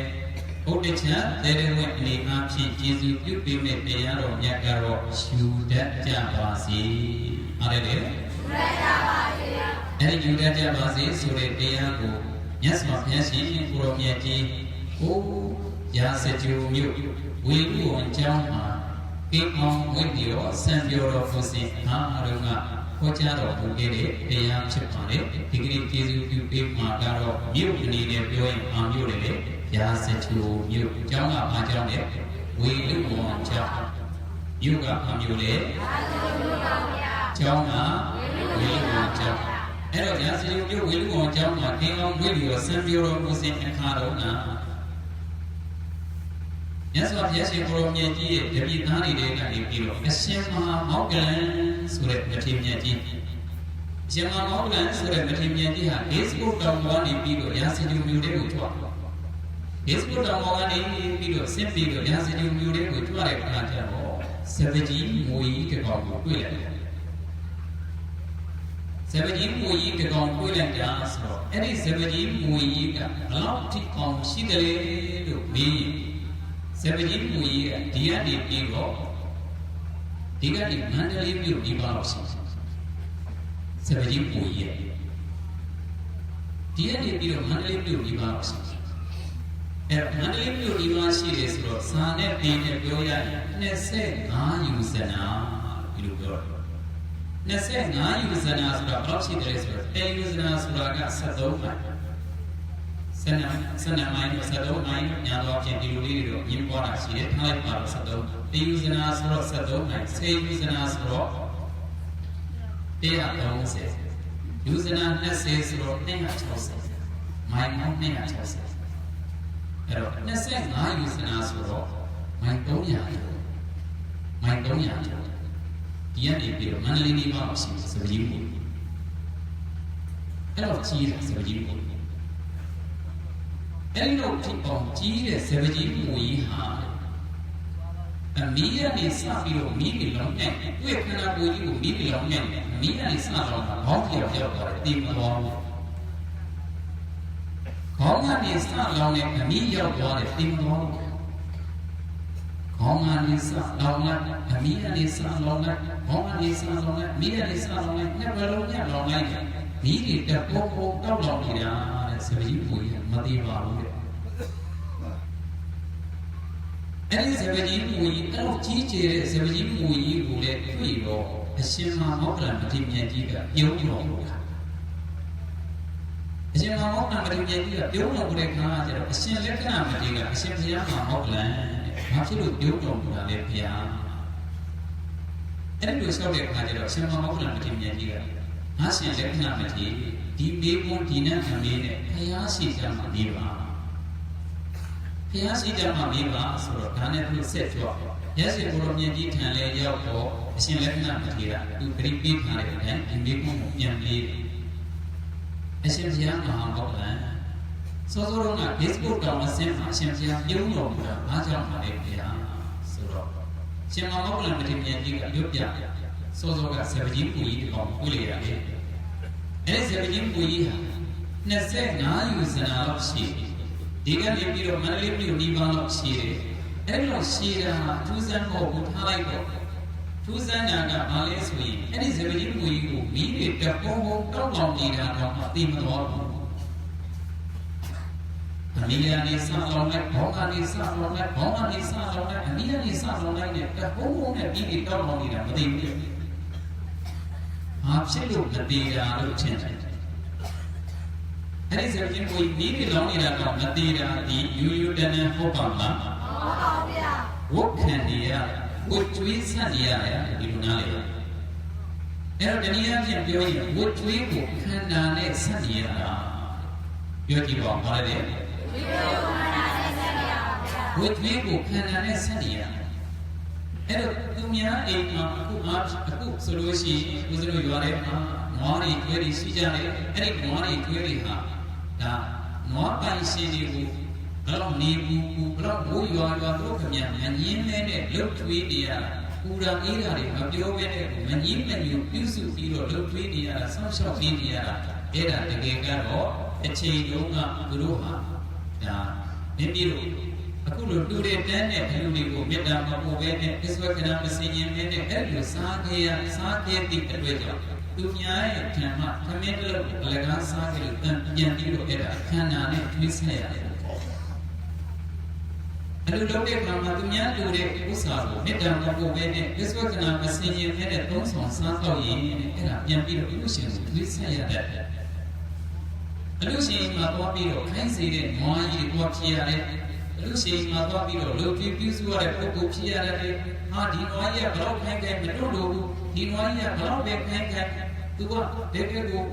ဘုဒ္ဓချာသေရဝိအနေအားဖြင့်ကျေးဇူးပြုပေးမဲ့တရားတော်မြတ်ကတော့ယူတတ်ကြပါစေအားရတယ်ယူတတ်ကြပါစေအဲ့ဒီယူတတ်ကြပါစေဆိုတဲ့တရားကိုမြတ်စွာဘုရားရှင်ကိုရောမြတ်ကြီးကိုရာစကြိုမြို့ဝေလူဝန်ကျောင်းမှာကိအောင်ဝိပြီးတော့စံပြောတော်ဘုရင်အားလုံးကခေါ်ကြတော်မူခဲ့တဲ့တရားဖြစ်ပါတယ်ဒီကနေ့ကျေးဇူးပြုပေးမှာကတော့မြို့အနေနဲ့ပြောရင်အာမြို့တယ်လေရာစကြိုမြို့ကျောင်းကအားကျောင်းနဲ့ဝေလူဝန်ကျောင်းမြို့ကအာမြို့လေရာစကြိုမြို့ပါဗျာကျောင်းကဝေလူဝန်ကျောင်းအဲ့တော့ရာဇယုမြို့ဝေလူဝန်ကျောင်းမှာသင်္ကောင်းဝိပြီးတော့စံပြောတော်မူစဉ်အခါတော်ကမြတ်စွာဘုရားရှင်ကိုရောမြတ်ကြီးရဲ့တပည့်သားတွေကနေပြီးတော့အရှင်မဟာမောက္ကလံဆိုတဲ့မထေရမြတ်ကြီးအရှင်မဟာမောက္ကလံဆိုတဲ့မထေရမြတ်ကြီးဟာဒေသဘုတ်တော်ကနေပြီးတော့ရာဇယုမြို့တွေကိုထွက်ဒေသဘုတ်တော်ကနေပြီးတော့ဆင်းပြီးတော့ရာဇယုမြို့တွေကိုထွက်တဲ့အခါကျတော့စပကြီးမူကြီးတစ်ကောင်ကိုတွေ့လိုက်တယ်စပကြီးမူကြီးတစ်ကောင်တွေ့လိုက်တာဆိုတော့အဲ့ဒီစပကြီးမူကြီးကဘလောက်ထိအောင်ရှိတယ်လို့မေးစပကြီးမူကြီးကဒီကနေပြီးတော့ဒီကနေမန္တလေးမြို့ဒီပါလို့ရှိစပကြီးမူကြီးရဲ့ဒီကနေပြီးတော့မန္တလေးမြို့ဒီပါလို့ရှိအဲ့မန္တလေးမြို့ဒီပါရှိတယ်ဆိုတော့စာနဲ့ပင်နဲ့ပြောရရင်25ယူဇနာဒီလိုပြောတယ်25ယူဇနာဆိုတာဘယ်လောက်ရှိတယ်ဆိုတော့10ယူဇနာဆိုတာက73ပါစနမိုင်း73မိုင်းညာတော့ဖြင့်ဒီလိုလေးတွေတော့ညင်ပေါ်တာရှိတယ်ထားလိုက်ပါတော့73တယူဇနာဆိုတော့73မိုင်း10ယူဇနာဆိုတော့130ယူဇနာ20ဆိုတော့260မိုင်း260အဲ့တော့25ယူဇနာဆိုတော့မိုင်း300ဒီကနေပြီးတော့မန္တလေးနေပါလို့ရှိတယ်စပကြီးမှုအဲ့တော့ကြီးတယ်စပကြီးမှုအဲ့ဒီတော့ဒီအောင်ကြီးတဲ့စပကြီးမှုကြီးဟာအမီးရနေစပြီးတော့မီးတွေလောင်းနေတွေ့ခန္ဓာကိုယ်ကြီးကိုမီးတွေလောင်းနေမီးရနေစတော့ဘောင်းပြောက်ပြောက်သွားတယ်တိမ်သွားခေါင်းကနေစလောင်းနေအမီးရောက်သွားတယ်တိမ်သွားခေါင်းကနေစလောင်းလိုက်အမီးရနေစလောင်းလိုက်ခေါင်းကနေစလောင်းလိုက်မီးရနေစလောင်းလိုက်နှစ်ဘက်လုံးညလောင်းလိုက်မီးတွေတက်ပေါ်ပေါ်တောက်လောင်နေတာတဲ့စပကြီးမှုကြီးမသိပါဘူးတဲ့အဲ့ဒီစပကြီးမူကြီးအဲ့လိုကြီးကျယ်တဲ့စပကြီးမူကြီးကိုလည်းတွေ့တော့အရှင်မမောက္ကလမထေရမြတ်ကြီးကပြုံးတော်မူတာအရှင်မမောက္ကလမထေရမြတ်ကြီးကပြုံးတော်မူတဲ့ခါကျတော့အရှင်လက္ခဏာမထေရကအရှင်ဘုရားမှာမောက္ကလံဘာဖြစ်လို့ပြုံးတော်မူတာလဲဘုရားအဲ့ဒီလိုဆောက်တဲ့ခါကျတော့အရှင်မမောက္ကလမထေရမြတ်ကြီးကငါရှင်လက္ခဏာမထေရဒီမေးခွန်းဒီနဲ့အမေးနဲ့ဘုရားရှိကြမှာနေပါဘုရားရှိကြမှာမေးပါဆိုတော့ဒါနဲ့သူဆက်ကြွရက်စီဘုရောမြတ်ကြီးထံလဲရောက်တော့အရှင်လက္ခဏာမထေရသူဂရိပိထားတဲ့အတိုင်းဒီမေးခွန်းကိုပြန်ပြီးအရှင်ဘုရားမဟာမောက္ကလံစောစောကဒေသဘုတ်တော်အစင်းမှာအရှင်ဘုရားပြုံးတော်မူတာအားကြောင့်ပါလေဘုရားဆိုတော့ရှင်မမောက္ကလံမထေရမြတ်ကြီးကရွတ်ပြစောစောကစပကြီးပူကြီးတောင်ကိုလေရတယ်အဲ့ဒီစပကြီးပူကြီးဟာ25ယူဇနာလောက်ရှိဒီကနေပြီးတော့မန္တလေးမြို့ဒီပါလောက်ရှိတယ်အဲ့ဒီလောက်ရှိတာထူးဆန်းဖို့ကိုထားလိုက်တော့ထူးဆန်းတာကဘာလဲဆိုရင်အဲ့ဒီစပကြီးပူကြီးကိုမီးတွေတက် โอ้โหต้องลองดีนะลองตีมันร้อนอันนี้อันนี้สร้างลองได้ของอันนี้สร้างลองได้ของอันนี้สร้างลองได้อันนี้สร้างลองได้เนี่ยแต่โอ้โหเนี่ยดีต้องลองดีนะไม่ตีเนี่ยआप से लोग नदी रालों चेंज अरे जब जिन कोई नीति लौनी रहा नदी राती यू डने हो पाला वो खंडिया वो चुईस दिया है इरुना ले ऐसा दुनिया में जो ये वो चुई को खंडाने सदिया यो की बात मारे दे वो चुई को खंडाने सदिया ऐसा दुनिया एक aku solusi uzuru yuare ngori kweri sijare eri ngori kweri ha da ngor pai sin ni bu balaw ni bu balaw bo yuwa do khamya manyin ne ne luk twei ni ya pura era de ma pyo be ne manyin ne yu pyu su pi do luk twei ni ya saw shaw pi ni ya era take ka do achain long ka guru ha da ni pi doအခုလိုတူတဲ့တန်းတဲ့ဘလူတွေကိုမေတ္တာမပို့ဘဲနဲ့အစ္စဝကနာမစင်ရင်နဲ့အဲ့လိုစားခဲ့သည့်အတွက်ကြောင့်သူများရဲ့ဓမ္မခမင်းတလို့အလကားစားခဲ့လို့ပြန်ပြီးတော့အဲ့ဒါခန္ဓာနဲ့ထွေးဆက်ရတယ်အဲ့လိုလုပ်တဲ့အခါမှာသူများတူတဲ့ဥစ္စာကိုမေတ္တာမပို့ဘဲနဲ့အစ္စဝကနာမစင်ရင်နဲ့သုံးဆောင်စားတော့ရင်အဲ့ဒါပြန်ပြီးတော့ဥရှင်ကိုထွေးဆက်ရတဲ့အလို့ရှိရင်မှာသွားပြီးတော့ခိုင်းစေတဲ့ငွားကြီးတွေသွားဖြစ်ရတယ်လူရှိမှာသွားပြီးတော့လူပြပြစုရတဲ့ပုဂ္ဂိုလ်ဖြစ်ရတယ်ဟာဒီနွားကြီးကဘလောက်ခိုင်းခိုင်းမတွလို့ဘူးဒီနွားကြီးကဘလောက်ပဲခိုင်းခိုင်းသူကတကယ်ကို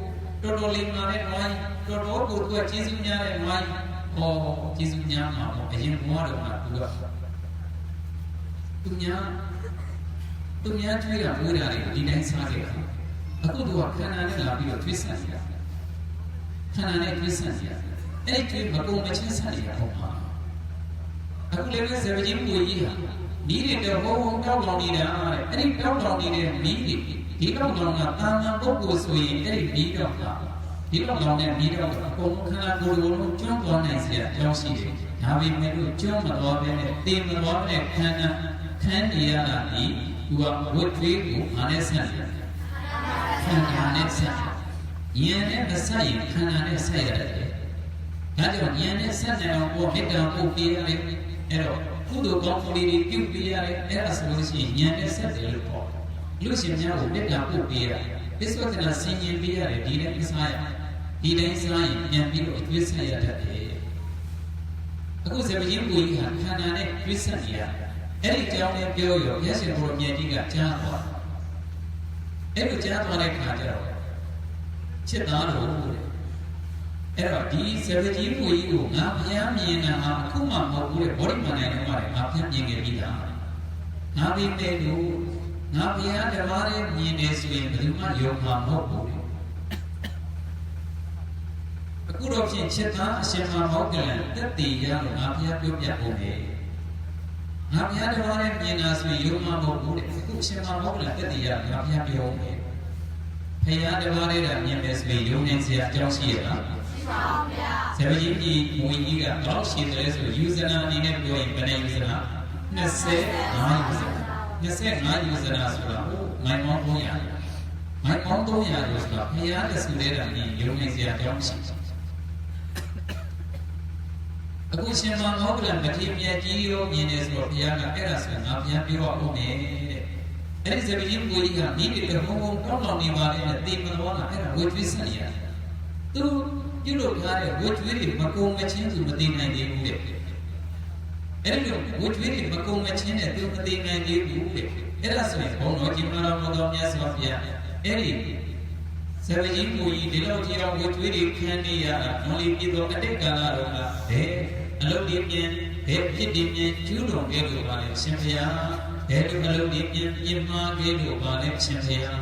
တော်တော်လေးမာတဲ့နွားကြီးတော်တော်ကိုသူကကျေးဇူးများတဲ့နွားကြီးဟောကျေးဇူးများမှာပေါ့အရင်ဘဝတော့ကသူများကျွေးရမိုးတာတွေဒီတိုင်းစားခဲ့တာအခုသူကခန္ဓာနဲ့လာပြီးတော့ထွေးဆန်နေတာခန္ဓာနဲ့ထွေးဆန်နေတာအဲ့ဒီမကုန်မချင်းဆန်နေတာပေါ့မှာအခုလည်းပဲဇေဘကြီးကိုကြီးဟာနီးတွေတော့ဘုံတောက်လောင်နေတာတဲ့အဲ့ဒီတောက်လောင်နေတဲ့နီးတွေဒီတောက်လောင်ကတာမန်ပုဂ္ဂိုလ်ဆိုရင်အဲ့ဒီနီးတော့ဒီတောက်လောင်တဲ့နီးတော့အကုန်ခန္ဓာကိုယ်လုံးကျွမ်းသွားနိုင်စရာအကြောင်းရှိတယ်ဒါပေမဲ့လို့ကျွမ်းမသွားဘဲနဲ့တည်မသွားတဲ့ခန္ဓာခန်းနေရတာဒီသူကဝတ်သွေးကိုအားနဲ့ဆက်တယ်ခန္ဓာနဲ့ဆက်ဉာဏ်နဲ့မဆက်ရင်ခန္ဓာနဲ့ဆက်ရတယ်ဒါကြောင့်ဉာဏ်နဲ့ဆက်နေအောင်ကိုမေတ္တာပို့ပေးရတယ်အဲ့တော့ကုသိုလ်ကောင်းမှုတွေပြုပေးရတယ်အဲ့ဒါဆိုလို့ရှိရင်ဉာဏ်နဲ့ဆက်တယ်လို့ပြောလူရှင်များကိုမေတ္တာပို့ပေးရတယ်ပစ္စဝကနာဆင်ញင်ပေးရတယ်ဒီတိုင်းစားရဒီတိုင်းစားရင်ပြန်ပြီးတော့အကျွေးဆက်ရတတ်တယ်အခုဇေဘရင်ကိုကြီးဟာခန္ဓာနဲ့ကျွေးဆက်နေရအဲ့ဒီကြောင်းနဲ့ပြောရောရရှင်ဘုရားမြတ်ကြီးကကြားသွားအဲ့လိုကြားသွားတဲ့ခါကျတော့ချစ်သားလို့အဲ့တော့ဒီဇေဘကြီးကိုကြီးကိုငါဘုရားမြင်တာဟာအခုမှမဟုတ်ဘူးလေဘောဓိမန္တန်တော့ငါဘုရားမြင်ခဲ့ပြီးသားငါပြီးတဲ့လို့ငါဘုရားတပါးလေးမြင်နေဆိုရင်ဘယ်သူမှယုံမှာမဟုတ်ဘူးအခုတော့ဖြင့်ချစ်သားအရှင်မမောကလန်တက်တည်ရလို့ငါဘုရားပြောပြဖို့ပဲငါဘုရားတပါးလေးမြင်တာဆိုရင်ယုံမှာမဟုတ်ဘူးလေအခုအရှင်မမောကလန်တက်တည်ရငါဘုရားပြောမယ်ဘုရားတပါးလေးကမြင်တယ်ဆိုရင်ယုံနေစရာအကြောင်းရှိရလားဇေဘကြီးကြီးမွေကြီးကတော့ရှိတယ်ဆိုယူဇနာအနေနဲ့ပြောရင်ဘယ်နဲ့ယူဇနာ25ယူဇနာဆိုတာမိုင်မောင်း300လို့ဆိုတာဘုရားတဆူတဲ့တာကြီးယုံနေစရာကြောင်းရှိအခုရှင်မမောကလမထေရမြတ်ကြီးရောမြင်နေဆိုတော့ဘုရားကအဲ့ဒါဆိုငါဘုရားပြောအောင်မယ်တဲ့အဲ့ဒီဇေဘကြီးမွေကြီးကမိမိတို့ဘုံဘုံကောင်းလောင်နေပါလေတဲ့တေမတော်ကအဲ့ဒါဝေထွေးဆက်နေရတယ်သူပြုလုပ်ထားတဲ့ဝတ်ကြွေးတွေမကုံမချင်းသူမသိနိုင်သေးဘူးတဲ့အဲ့ဒီလိုဝတ်ကြွေးတွေမကုံမချင်းနဲ့သူမသိနိုင်သေးဘူးတဲ့အဲ့ဒါဆိုရင်ဘုံတော်ကြီးမတော်မြတ်စွာဘုရားအဲ့ဒီဇေဘကြီးကိုကြီးဒီလောက်ကြီးအောင်ဝတ်ကြွေးတွေခံနေရတာဘုံလေးပြည်တော်အတိတ်ကာလတော့ဘယ်အလုပ်တွေပြန်ဘယ်ဖြစ်တွေပြန်ကျူးလွန်ခဲ့လို့ပါလဲရှင်ဘုရားဘယ်လိုအလုပ်တွေပြန်ပြင်မာခဲ့လို့ပါလဲရှင်ဘုရား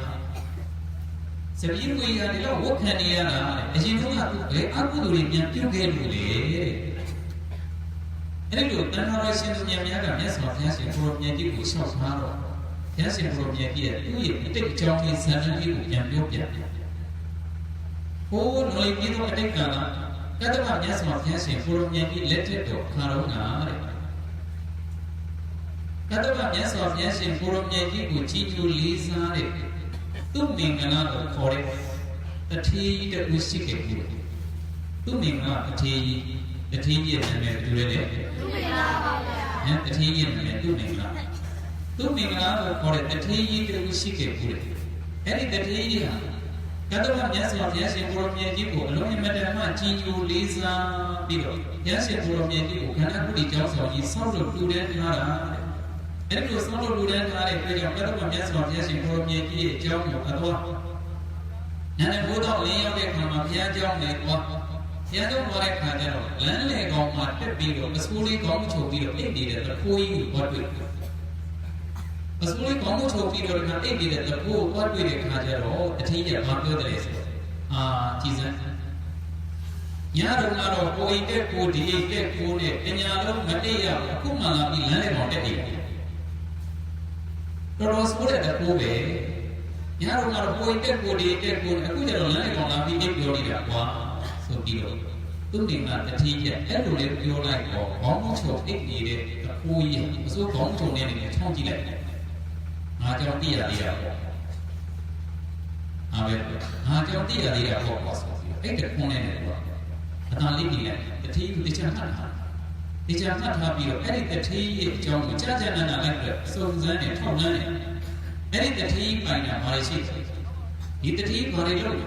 ဇေဘကြီးကိုကြီးကဒီလောက်ဝတ်ခံနေရတာအရင်ကသူဘယ်အကုသိုလ်တွေပြန်ပြုတ်ခဲ့လို့လေအဲ့ဒီလိုတဏှာရရှင်သူများကမြတ်စွာဘုရားရှင်ကိုရောမြတ်ကြီးကိုလျှောက်ထားတော့ဘုရားရှင်ကိုရောမြတ်ကြီးရဲ့သူ့ရဲ့အတိတ်အကြောင်းလေးဇာတိကြီးကိုပြန်ပြောပြဟိုးလွန်ပြီးတော့အတိတ်ကာလကတ္တမမြတ်စွာဘုရားရှင်ကိုရောမြတ်ကြီးလက်ထက်တော်ခါတော့ငါတဲ့ကတ္တမမြတ်စွာဘုရားရှင်ကိုရောမြတ်ကြီးကိုချီးကျူးလေးစားတဲ့သူ့မင်္ဂလာကိုခေါ်တဲ့ တထေးကြီးတဦးရှိခဲ့ဘူးသူ့မိန်းမတထေးကြီးရဲ့နာမည်တူတယ်သူ့မိန်းမပါဗျာတထေးကြီးရဲ့နာမည်သူ့မိန်းမကိုခေါ်တဲ့တထေးကြီးတဦးရှိခဲ့ဘူးလေအဲ့ဒီတထေးကြီးဟာကတ္တဝမြတ်စွာဘုရားရှင်ကိုရမြတ်ကြီးကိုအလုံးအမတန်မှကြီးညိုလေးစားပြီးတော့ဘုရားရှင်ကိုရမြတ်ကြီးကိုခန္ဓာကုတိကျောင်းဆောင်ကြီးဆောက်လုပ်တူတန်းထားတာအဲ့ဒီလိုဆောက်လုပ်တူတန်းထားတဲ့အတွက်ကြောင့်ကတ္တဝမြတ်စွာဘုရားရှင်ကိုရမြတ်ကြီးရဲ့ကျောင်းကိုအတော်နာနဲ့ဘုရားလင်းရောက်တဲ့ခါမှာဘုရားကျောင်းနဲ့ကွာဘုရားကျောင်းသွားတဲ့ခါကျတော့လမ်းလေကောင်မှာတက်ပြီးတော့အစိုးလေးကောင်းချုပ်ပြီးတော့အိတ်နေတဲ့တခိုးကြီးကိုတွေ့အစိုးလေးကောင်းချုပ်ပြီးတော့အိတ်နေတဲ့တခိုးကိုတွေ့တဲ့ခါကျတော့အထင်းကြီးကဘာပြောတယ်ဆိုကြည်စမ်းညတော့ကတော့ကိုအိတ်တဲ့ကိုဒီအိတ်တဲ့ကိုနဲ့ပညာလုံးမတိရအခုမှလာပြီးလမ်းလေကောင်တက်နေတယ်တော်ဆိုတဲ့တခိုးပဲညတော့ကတော့ကိုအိတ်တဲ့ကိုဒီအိတ်တဲ့ကိုအခုကျတော့လမ်းလေကောင်လာပြီးအိတ်ပြောနေတာကွာဆိုပြီးတော့သူမိမတတိယအဲ့လိုလေးပြောလိုက်တော့ခေါင်းချုပ်အိတ်နေတဲ့အဖိုးကြီးအစိုးခေါင်းချုပ်နေတယ်ချောင်းကြည့်လိုက်ငါကြောင့်သိရသေးတာပေါ့ငါကြောင့်သိရသေးတာပေါ့ဆိုပြီးအဲ့တခွန်းနဲ့တော့အသာလေးနေလိုက်တတိယကိုတရားမှတ်ထားပြီးတော့အဲ့ဒီတတိယရဲ့အကြောင်းကိုကြာကြာနာနာလိုက်ပြီးစုံစမ်းနေထောက်လန်းနေအဲ့ဒီတတိယပိုင်တာဘာလို့ရှိဒီတတိယဘာတွေလုပ်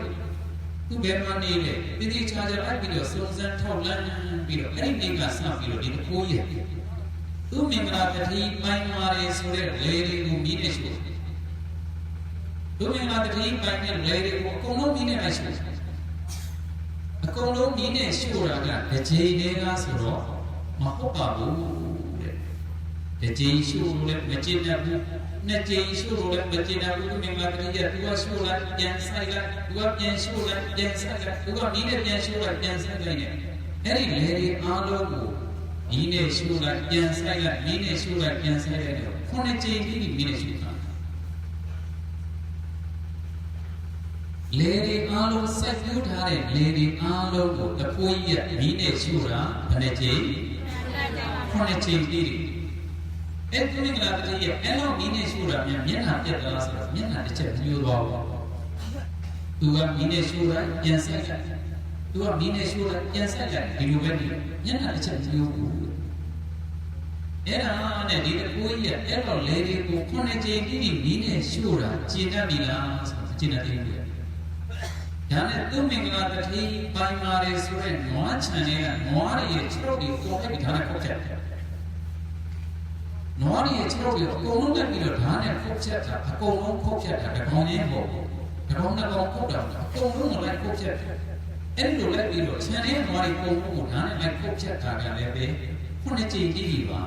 သူဘယ်မှာနေလဲတတိချာချာလိုက်ပြီးတော့စုံစမ်းထောက်လန်းပြီးတော့အဲ့ဒီနေ့ကစပြီးတော့ဒီကိုရသူမင်္ဂလာတတိပိုင်မာရီဆိုတဲ့လေတွေကိုမိနေရှိသူမင်္ဂလာတတိပိုင်တဲ့လေတွေကိုအကုန်လုံးမိနေလိုက်ရှိအကုန်လုံးမိနေရှိတာကတစ်ချိန်တည်းကဆိုတော့မဟုတ်ပါဘူးတဲ့တစ်ချိန်ရှိလို့လည်းမကျင့်တတ်ဘူးနှစ်ကြိမ်ရှိလို့လည်းမကျင်ဘူးသူမင်္ဂလာတတိယသူကရှိလိုက်ပြန်ဆိုင်လိုက်သူကပြန်ရှိလိုက်ပြန်ဆိုင်လိုက်သူကဒီနဲ့ပြန်ရှိလိုက်ပြန်ဆိုင်လိုက်နဲ့အဲ့ဒီလေတွေအားလုံးကိုဒီနဲ့ရှိလိုက်ပြန်ဆိုင်လိုက်ဒီနဲ့ရှိလိုက်ပြန်ဆိုင်လိုက်တော့ခုနှစ်ကြိမ်ပြီးဒီနဲ့ရှိတာလေတွေအားလုံးဆက်ပြူးထားတဲ့လေတွေအားလုံးကိုတပွေးရဒီနဲ့ရှိတာဘယ်နှကြိမ်ခုနှစ်ကြိမ်ပြီးအဲ့ဒီမင်္ဂလာတတိယအဲ့လိုမိနေရှိတာမြန်မျက်နှာပြတ်သွားဆိုတော့မျက်နှာတစ်ချက်ညိုသွားဘူးသူကမိနေရှိတာပြန်ဆက်လိုက်သူကမိနေရှိတာပြန်ဆက်လိုက်ဒီလိုပဲဒီမျက်နှာတစ်ချက်ညိုဘူးအဲ့ဒါနဲ့ဒီတကူကြီးအဲ့လိုလေတွေကိုခုနှစ်ကြိမ်ပြီးမိနေရှိတာကျင့်တတ်ပြီလားဆိုတော့ကျင့်တတ်တယ်ဒါနဲ့သူမင်္ဂလာတတိပိုင်မာရီဆိုတဲ့နွားချန်တွေကနွားရဲ့ခြေထောက်တွေကိုကိုယ်လိုက်ထားတဲ့ခုတ်ချက်နွားရဲ့ခြေထောက်တွေအကုန်လုံးတက်ပြီးတော့ဓာတ်နဲ့ခုတ်ချက်တာအကုန်လုံးခုတ်ချက်တာတကောင်ချင်းပေါ့တကောင်နဲ့ကောင်ခုတ်တာအကုန်လုံးလိုက်ခုတ်ချက်အဲ့ဒီလိုလိုက်ပြီးတော့ခြံထဲနွားတွေအကုန်လုံးကိုဓာတ်နဲ့လိုက်ခုတ်ချက်တာကလည်းပဲခုနှစ်ကြိမ်ကြည့်ပြီပါ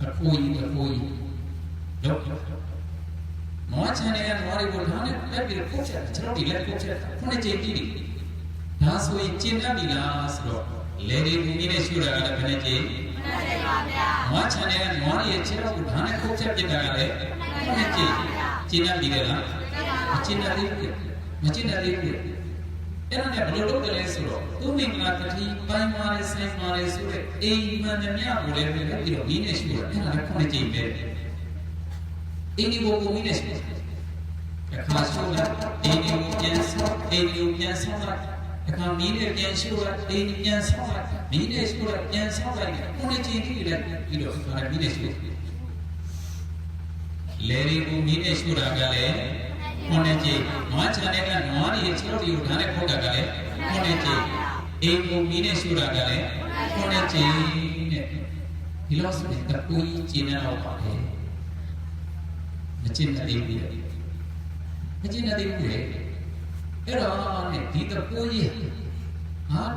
အဖိုးကြီးတော့နွားခြံထဲကနွားတွေကိုဓာတ်နဲ့လိုက်ပြီးတော့ခုတ်ချက်ခြေထောက်တွေလိုက်ခုတ်ချက်ခုနှစ်ကြိမ်ကြည့်ပြီဒါဆိုရင်ကျင့်တတ်ပြီလားဆိုတော့လေတွေကိုမိနဲ့ရှုတာကလည်းဘယ်နဲ့ကြိမ်မွားချန်တဲ့နွားရဲ့ခြေထောက်ကိုဓာတ်နဲ့ခုတ်ချက်ပြစ်တာကလည်းခုနှစ်ကြိမ်ကျင့်တတ်ပြီလားမကျင့်တတ်သေးဘူးအဲ့ဒါနဲ့ဘယ်လိုလုပ်ကြလဲဆိုတော့သူမင်္ဂလာတတိပိုင်မာရီဆိုင်မာရီဆိုတဲ့အိမ်မှန်သမျှကိုလည်းပြီးတော့မိနဲ့ရှုတာအဲ့ဒါလည်းခုနှစ်ကြိမ်ပဲအိမ်ဒီကိုမိနဲ့ရှုအခါရှုတာအိမ်ဒီကိုပြန်ဆောက်အခါမီးနဲ့ပြန်ရှို့လိုက်အိမ်ပြန်ဆောက်လိုက်မီးနဲ့ရှို့လိုက်ပြန်ဆောက်လိုက်ခုနှစ်ကြိမ်ကြည့်လိုက်ပြီးတော့ခါမီးနဲ့ရှို့လေရီကိုမီးနဲ့ရှို့တာကလည်းခုနှစ်ကြိမ်နွားချန်တဲ့ကနွားရဲ့ခြေထောက်တွေကိုဓာတ်နဲ့ခုတ်တာကလည်းခုနှစ်ကြိမ်အိမ်ကိုမီးနဲ့ရှို့တာကလည်းခုနှစ်ကြိမ်နဲ့ဒီလိုဆိုရင်တပူကြီးကျင်းနေတော့ပါလေမကျင်းတဲ့သေးဘူးအဲ့တော့နဲ့ဒီတပူကြီး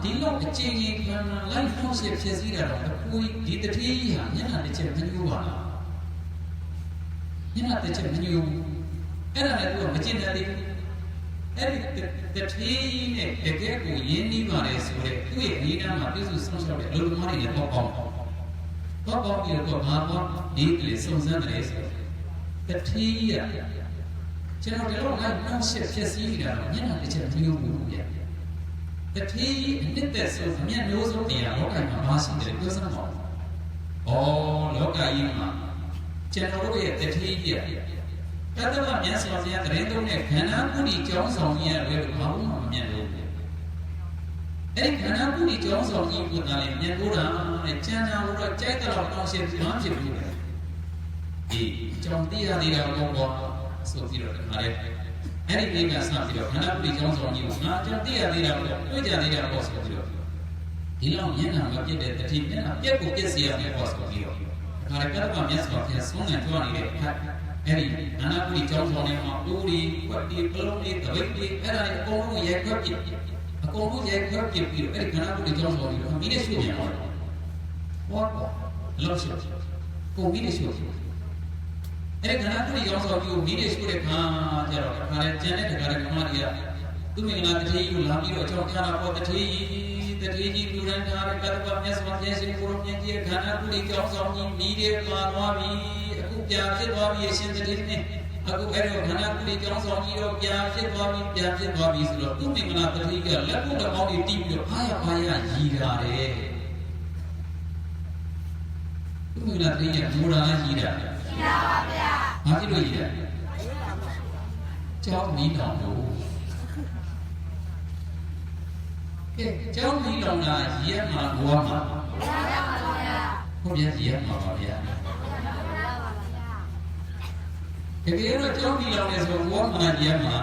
ဒီလောက်အကျဉ်းကြီးခံလိုက်နှောက်ဆက်ဖြစ်စည်းတာတော့တပူကြီးဒီတတိယဟာမျက်နှာတစ်ချက်မညိုးပါလားမျက်နှာတစ်ချက်မညိုးအဲ့ဒါလည်းသူကမကျင့်တတ်သေးဘူးအဲ့ဒီတတိယနဲ့တကယ်ကိုရင်းနှီးပါလေဆိုတဲ့သူ့ရဲ့အနေနဲ့မှာပြည့်စုံဆောင်ရှောက်တဲ့လူသမားတွေလည်းပေါ့ပြီးတော့ဘာပေါ့ဒီလေစုံစမ်းတယ်ဆိုတတိယကျွန်တော်တို့ကနောက်ဆက်ဖြစ်စည်းနေတာမျက်နှာတစ်ချက်မညိုးဘူးဗျတတိယအနှစ်သက်ဆုံးအမြတ်မျိုးဆုံးတရားလောကမှာမရှိတယ်ပြောစမ်းပါလောကကြီးမှာကျွန်တော်တို့ရဲ့တတိယ Các bạn nhớ xem ra cái đó này khả năng của đi chống sòng như là cái máu mà nhận được. Ấy khả năng của đi chống sòng như của ta liền nhận của đó này cha nào rồi chạy ta lọt con xem nói chuyện được. Thì trong tí ra đi đâu có số gì rồi mà đấy. Ấy đi là sao thì được khả năng của đi chống sòng như nó trong tí ra đi đâu có giờ đi đâu có số gì được. Thì lòng nhớ nào mà cái để thì nhớ nào biết của cái gì là có số gì được. Kalau kita tak biasa pakai sungai tuan ini, ini anak pun jauh sana mampu di, buat di pelong di, tapi di, ada aku mau yang kerja, aku mau yang kerja gitu, ini anak pun jauh sana itu, kami ni sudah orang, wah, lalu kami ni sudah, ini anak pun jauh sana itu, kami ni sudah kah, jarak, kalau jangan dekat kemana dia, tu mungkin adaที่อยู่lagi orang jauh cara apaที่ดูแลงานการแบบนี้สมัยสิ่งพวกนี้ที่ขณะผู้ที่จองสองยิ่งมีเดียมาว่ามีกูอยากจะว่ามีสิ่งที่นี่กูเออขณะผู้ที่จองสองยิ่งอยากจะว่ามีอยากจะว่ามีสุดกูไม่มาตัดที่กันแล้วกูจะมองดีทีมอยู่พายยีราเลยกูไม่มาตัดที่กันมูรายีรามาที่ดูยีราเจ้ามีหนองดูเจ้ามีลงนาเยี่ยมมาบัวมาพวกเยี่ยมมาบ่อยเดี๋ยวเจ้ามีลงในส่วนบัวมาเยี่ยมมา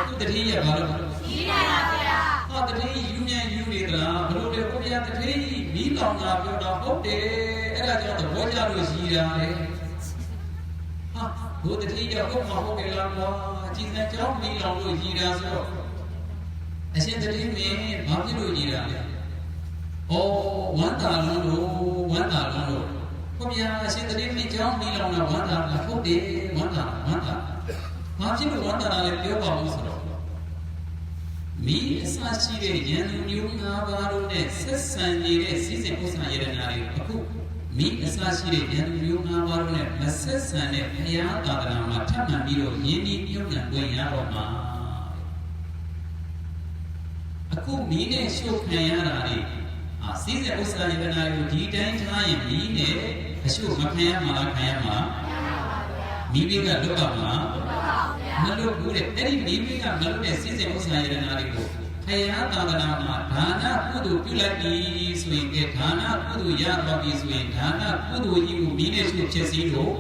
กูตะที่อย่าบาลชี้ได้นะเจ้าก็ตะที่ยูเนี่ยยูดีตละบลูเดี๋ยวพวกยาตะที่มีลงนาပြောတော့ဟုတ်တယ်အဲ့ဒါကြောင့်သဘောကျလို့ရှိတာလေဟာဘုတတိရဟုတ်မှာဟုတ်တယ်လားကွာကြည်စံကြောင်းมีลงလို့ရှိတာဆိုတော့အရှင်တတိမင်းဘာဖြစ်လို့ကြီးတာလဲ။အော်ဝမ်းသာလုံးလို့ဘုရားအရှင်တတိမင်းကြောင်းပြီးလောင်တာဝမ်းသာလားဟုတ်တယ်ဝမ်းသာ။ဘာဖြစ်လို့ဝမ်းသာတာလဲပြောပါဦးဆိုတော့မိအစရှိတဲ့ယန္တုမျိုး၅ပါးတို့နဲ့ဆက်ဆံနေတဲ့စီစဉ်ဥစ္စာယတနာတွေအခုမိအစရှိတဲ့ယန္တုမျိုး၅ပါးတို့နဲ့မဆက်ဆံတဲ့ဘုရားသာသနာမှာထပ်မံပြီးတော့ယဉ်ဤမြုပ်နှံပွင့်ရတော့မှာအခုမီးနဲ့ရှုပ်ခံရတာလေစီးစက်ဥစ္စာယတနာကိုဒီတိုင်းထားရင်မီးနဲ့အရှုပ်မခံရမှာလားခံရမှာမီးဘေးကလွတ်ပါမလားမလွတ်ဘူးတဲ့အဲ့ဒီမီးဘေးကမလွတ်တဲ့စီးစက်ဥစ္စာယတနာတွေကိုခရာသာသနာမှာဒါနကုသိုလ်ပြုလိုက်ပြီဆိုရင်ကဒါနကုသိုလ်ရသွားပြီဆိုရင်ဒါနကုသိုလ်ကြီးကိုမီးနဲ့ရှုပ်ဖြစ်စီလို့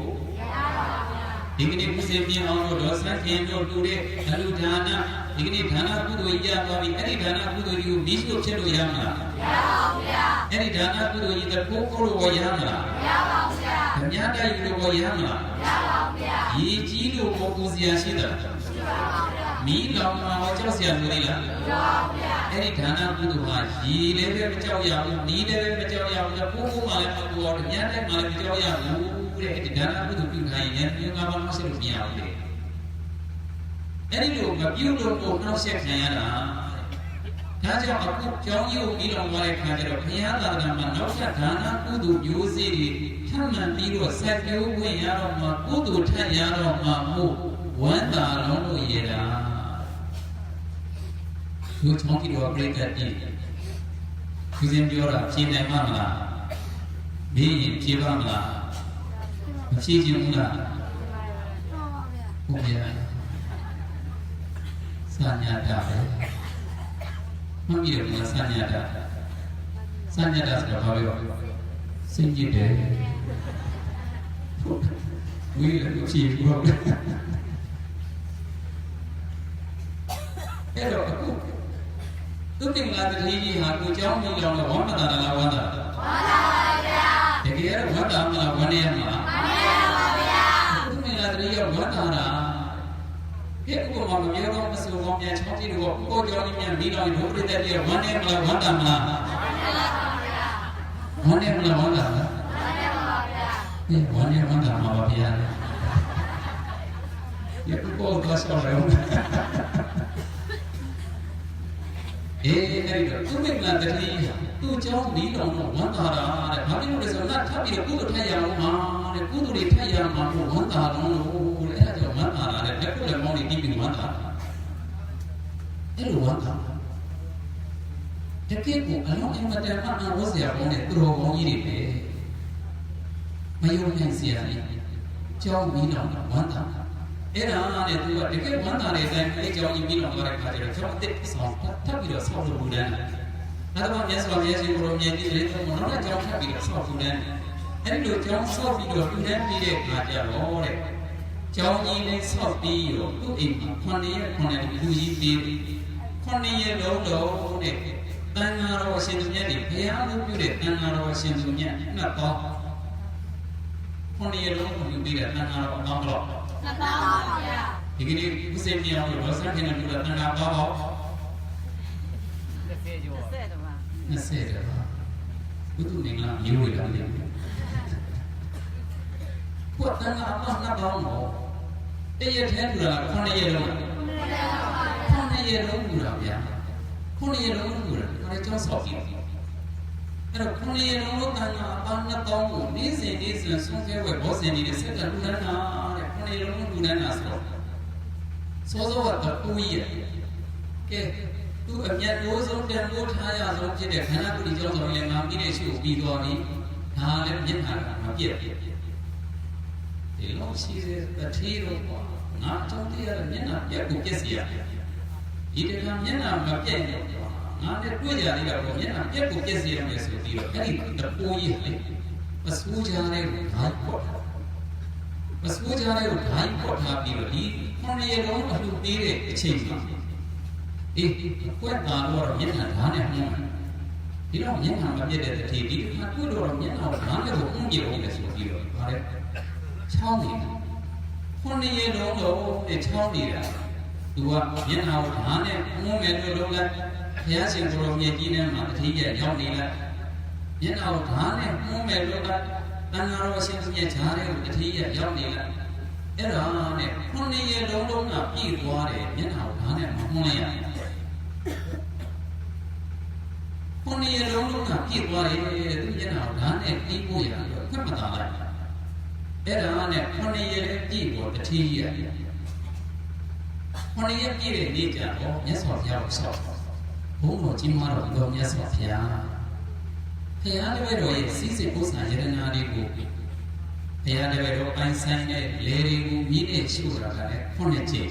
ဒီကနေ့ဘုရားပြင်အောင်လို့ဆက်ခင်တို့တူတဲ့အလူဒါနဒီကနေ့ဒါနကုသိုလ်ရသွားပြီအဲ့ဒီဒါနကုသိုလ်ကြီးကိုမိရှုဖြစ်လို့ရမလားမရပါဘူးဗျာအဲ့ဒီဒါနကုသိုလ်ကြီးတကိုးကိုလို့ရမလားမရပါဘူးဗျာဓမြတိုက်လို့ရမလားမရပါဘူးဗျာရေကြီးလို့ပူစရာရှိတာရှိပါပါဗျာမိလောင်မှာကြောက်စရာမလိုလားမလိုပါဘူးဗျာအဲ့ဒီဒါနကုသိုလ်ဟာရေလည်းပဲမကြောက်ရဘူးနီးလည်းပဲမကြောက်ရဘူးကိုးမှလည်းမပူတော့ဓမြတိုက်မှလည်းမကြောက်ရဘူးတဲ့ဒီဒါနကုသိုလ်ပြုနိုင်ရင်ဒီငါးပါးမရှိလို့မရဘူးလေအဲ့ဒီလိုမပြုလို့ကိုနှောက်ယှက်ခံရတာဒါကြောင့်အခုကြောင်းရုပ်ပြီးတော့သွားတဲ့ခါကျတော့ဘုရားသာသနာမှာနောက်ထပ်ဒါနကုသိုလ်မျိုးစေ့တွေထပ်မံပြီးတော့ဆက်ပြုဝင်ရတော့မှကုသိုလ်ထပ်ရတော့မှမို့ဝမ်းသာလုံးလို့ရတာသူချောင်းကြီးတော့ပြိတ္တတိသူစင်ပြောတာဖြေနိုင်မှာမလားမေးရင်ဖြေပါမလားမဖြေချင်ဘူးလားဟုတ်ဗျာสัญญาတာပဲမှတ်ပြီးတော့สัญญาတာဆိုတာဘာပြောစိတ်ကြည့်တယ်ဝိရဖြေဘူးဟုတ်အဲ့တော့အခုသူတင်လာတဲ့ကြီးဟာကိုเจ้าမိလောင်တော့ဝမ်းသာတာလားဝမ်းသာပါဗျာတကယ်ဝမ်းသာမလားဝမ်းနေရမလားဝမ်းနေရပါဗျာသူတင်လာတဲ့ကြီးကဝမ်းသာတာဒီကုမမမြေတော်မစိုးကောင်းပြန်ချောင်းကြီးတို့ကိုကြောင်းကြီးမြန်ပြီးတော့ဘုရားတဲ့ဝမ်းနေမလားဝမ်းသာမလားဝမ်းနေပါဗျာဝမ်းနေမလားဝမ်းသာလားဝမ်းနေပါဗျာဝမ်းသာမှာပါဗျာဒီကုတော့ဆောင်းရောအဲ့တော့သူမိမလာတဲ့သူเจ้าနီးတော်တော့ဝမ်းသာတာတဲ့ဘာဖြစ်လို့လဲဆိုတော့ထပ်ပြီးကုသိုလ်ထပ်ရအောင်မှာတဲ့ကုသိုလ်တွေထပ်ရမှာဝမ်းသာတော့လို့တဲ့အဲ့ဒါကြောင့်ဝမ်းသာတာတဲ့ခုလည်းမောင်းနေပြီးပြီးဝမ်းသာအဲ့လိုဝမ်းသာတကယ်ကိုအလုံးအမတန်မှအဝတ်စရာကောင်းတဲ့သူတော်ကောင်းကြီးတွေပဲမယုံနိုင်စရာကြီး ကျောင်းပြီးတော့ဝမ်းသာအဲ့ဒါနဲ့သူကတကယ်ဝမ်းသာတဲ့အတိုင်းအဲ့ကျောင်းကြီးပြီးတော့သွားတဲ့ခါကျတော့ကျောင်းအစ်ဆောင်ထပ်ပြီးတော့ဆောက်လို့ပူတန်းနောက်တော့မြတ်စွာဘုရားရှင်ကိုယ်တော်မြတ်ကြီးလေးတော့နောက်တော့ကျောင်းထပ်ပြီးတော့ဆောက်ပူတန်းအဲ့ဒီလိုကျောင်းဆောက်ပြီးတော့ပူတန်းပြီးတဲ့ခါကျတော့တဲ့ကျောင်းကြီးလေးဆောက်ပြီးတော့သူ့အိမ်မှာ9 ရက်လူကြီးပြီး9 ရက်လုံးတဲ့တန်ဃာတော်ရှင်သူမြတ်တွေဘုရားကိုပြုတဲ့တန်ဃာတော်ရှင်သူမြတ်နှစ်ပေါင်း9 ရက်လုံးပြုပြီးတဲ့တန်ဃာတော်အပေါင်းတော့နှစ်ပေါင်းပါဗျာဒီကနေ့ဥစ္စေမြေအောင်လို့ဆက်ခင်ပြုတဲ့တန်ဃာပေါင်း20ကျော်20ပါဘုသူနေလားရိုးရတာလေဘုတန်ဃာအပေါင်းနှစ်ပေါင်းတော့တရက်ထဲပြုတာ9 ရက်လုံး9 ရက်လုံးပြုတာဗျာ9 ရက်လုံးပြုတာဒါကြောင့်ဆောက်ပြီးအဲ့တော့9 ရက်လုံးတန်ခါအပေါင်း2000ကိုနေ့စဉ်ဆုံးဖြတ်ဝဲဘောဇင်နေတဲ့စက်ကလူနန်းနာတဲ့9 ရက်လုံးလူနန်းနာဆိုတော့စောစောကတော့9 ရက်ကဲသူအမြတ်တိုးဆုံးတန်ဖိုးထားရဆုံးဖြစ်တဲ့ခန္ဓာကုတိကျောင်းဆောင်လည်းငါပြီးတဲ့ရှိကိုပြီးသွားပြီဒါလည်းမျက်နှာမပြည့်ဒီလိုရှိတဲ့တတိရောငါကြောင့်တရားမျက်နှာပြတ်ကိုပြည့်စီရဒီတခါမျက်နှာမပြည့်တော့ငါနဲ့တွေ့ကြသေးတာကိုမျက်နှာပြက်ကိုပြက်စီရမယ်ဆိုပြီးတော့အဲ့ဒီတပိုးကြီးလေမဆိုးကြတဲ့ကိုဓာတ်ပေါ့မဆိုးကြတဲ့ကိုဓာတ်ပေါ့ထားပြီးတော့ဒီ9 ရက်လုံးအလှပေးတဲ့အချိန်မှာကွက်တာတော့မျက်နှာဓာတ်နဲ့မှုဒီတော့မျက်နှာမပြက်တဲ့တတိဒီကတွေ့တော့မျက်နှာဓာတ်နဲ့ကိုမှုပြအောင်လေဆိုပြီးတော့ဗါတဲ့ချောင်းနေ9 ရက်လုံးတော့ချောင်းနေတာသူကမျက်နှာကိုဓာတ်နဲ့မှုမယ်လို့လုပ်လိုက်ဘုရားရှင်ကိုယ်တော်မြတ်ကြီးနဲ့မှာတတိယရောက်နေလိုက်မျက်နှာကိုဓာတ်နဲ့မှုမယ်လို့ကတန်ဃာတော်ရှင်မြတ်ဈာတဲ့ကိုတတိယရောက်နေလိုက်အဲ့ဒါနဲ့9 ရက်လုံးလုံးကပြည့်သွားတယ်မျက်နှာကိုဓာတ်နဲ့မမှုလိုက်ရ9 ရက်လုံးလုံးကပြည့်သွားတယ်သူမျက်နှာကိုဓာတ်နဲ့ပြီးဖို့ရတော့ခွင့်မသာလိုက်အဲ့ဒါနဲ့9 ရက်လည်းပြည့်ပေါ်တတိယ9 ရက်ပြည့်တဲ့နေ့ကျတော့မြတ်စွာဘုရားကိုဆောက်ဘုန်းတော်ကြီးမားတော်တော်မြတ်စွာဘုရားဘုရားတပည့်တော်ရဲ့စီးစိမ်ပု္ပ္ပာယတနာတွေကိုဘုရားတပည့်တော်ပိုင်ဆိုင်တဲ့လေတွေကိုမြည်နဲ့ရှို့တာကလည်း9 ကြိမ်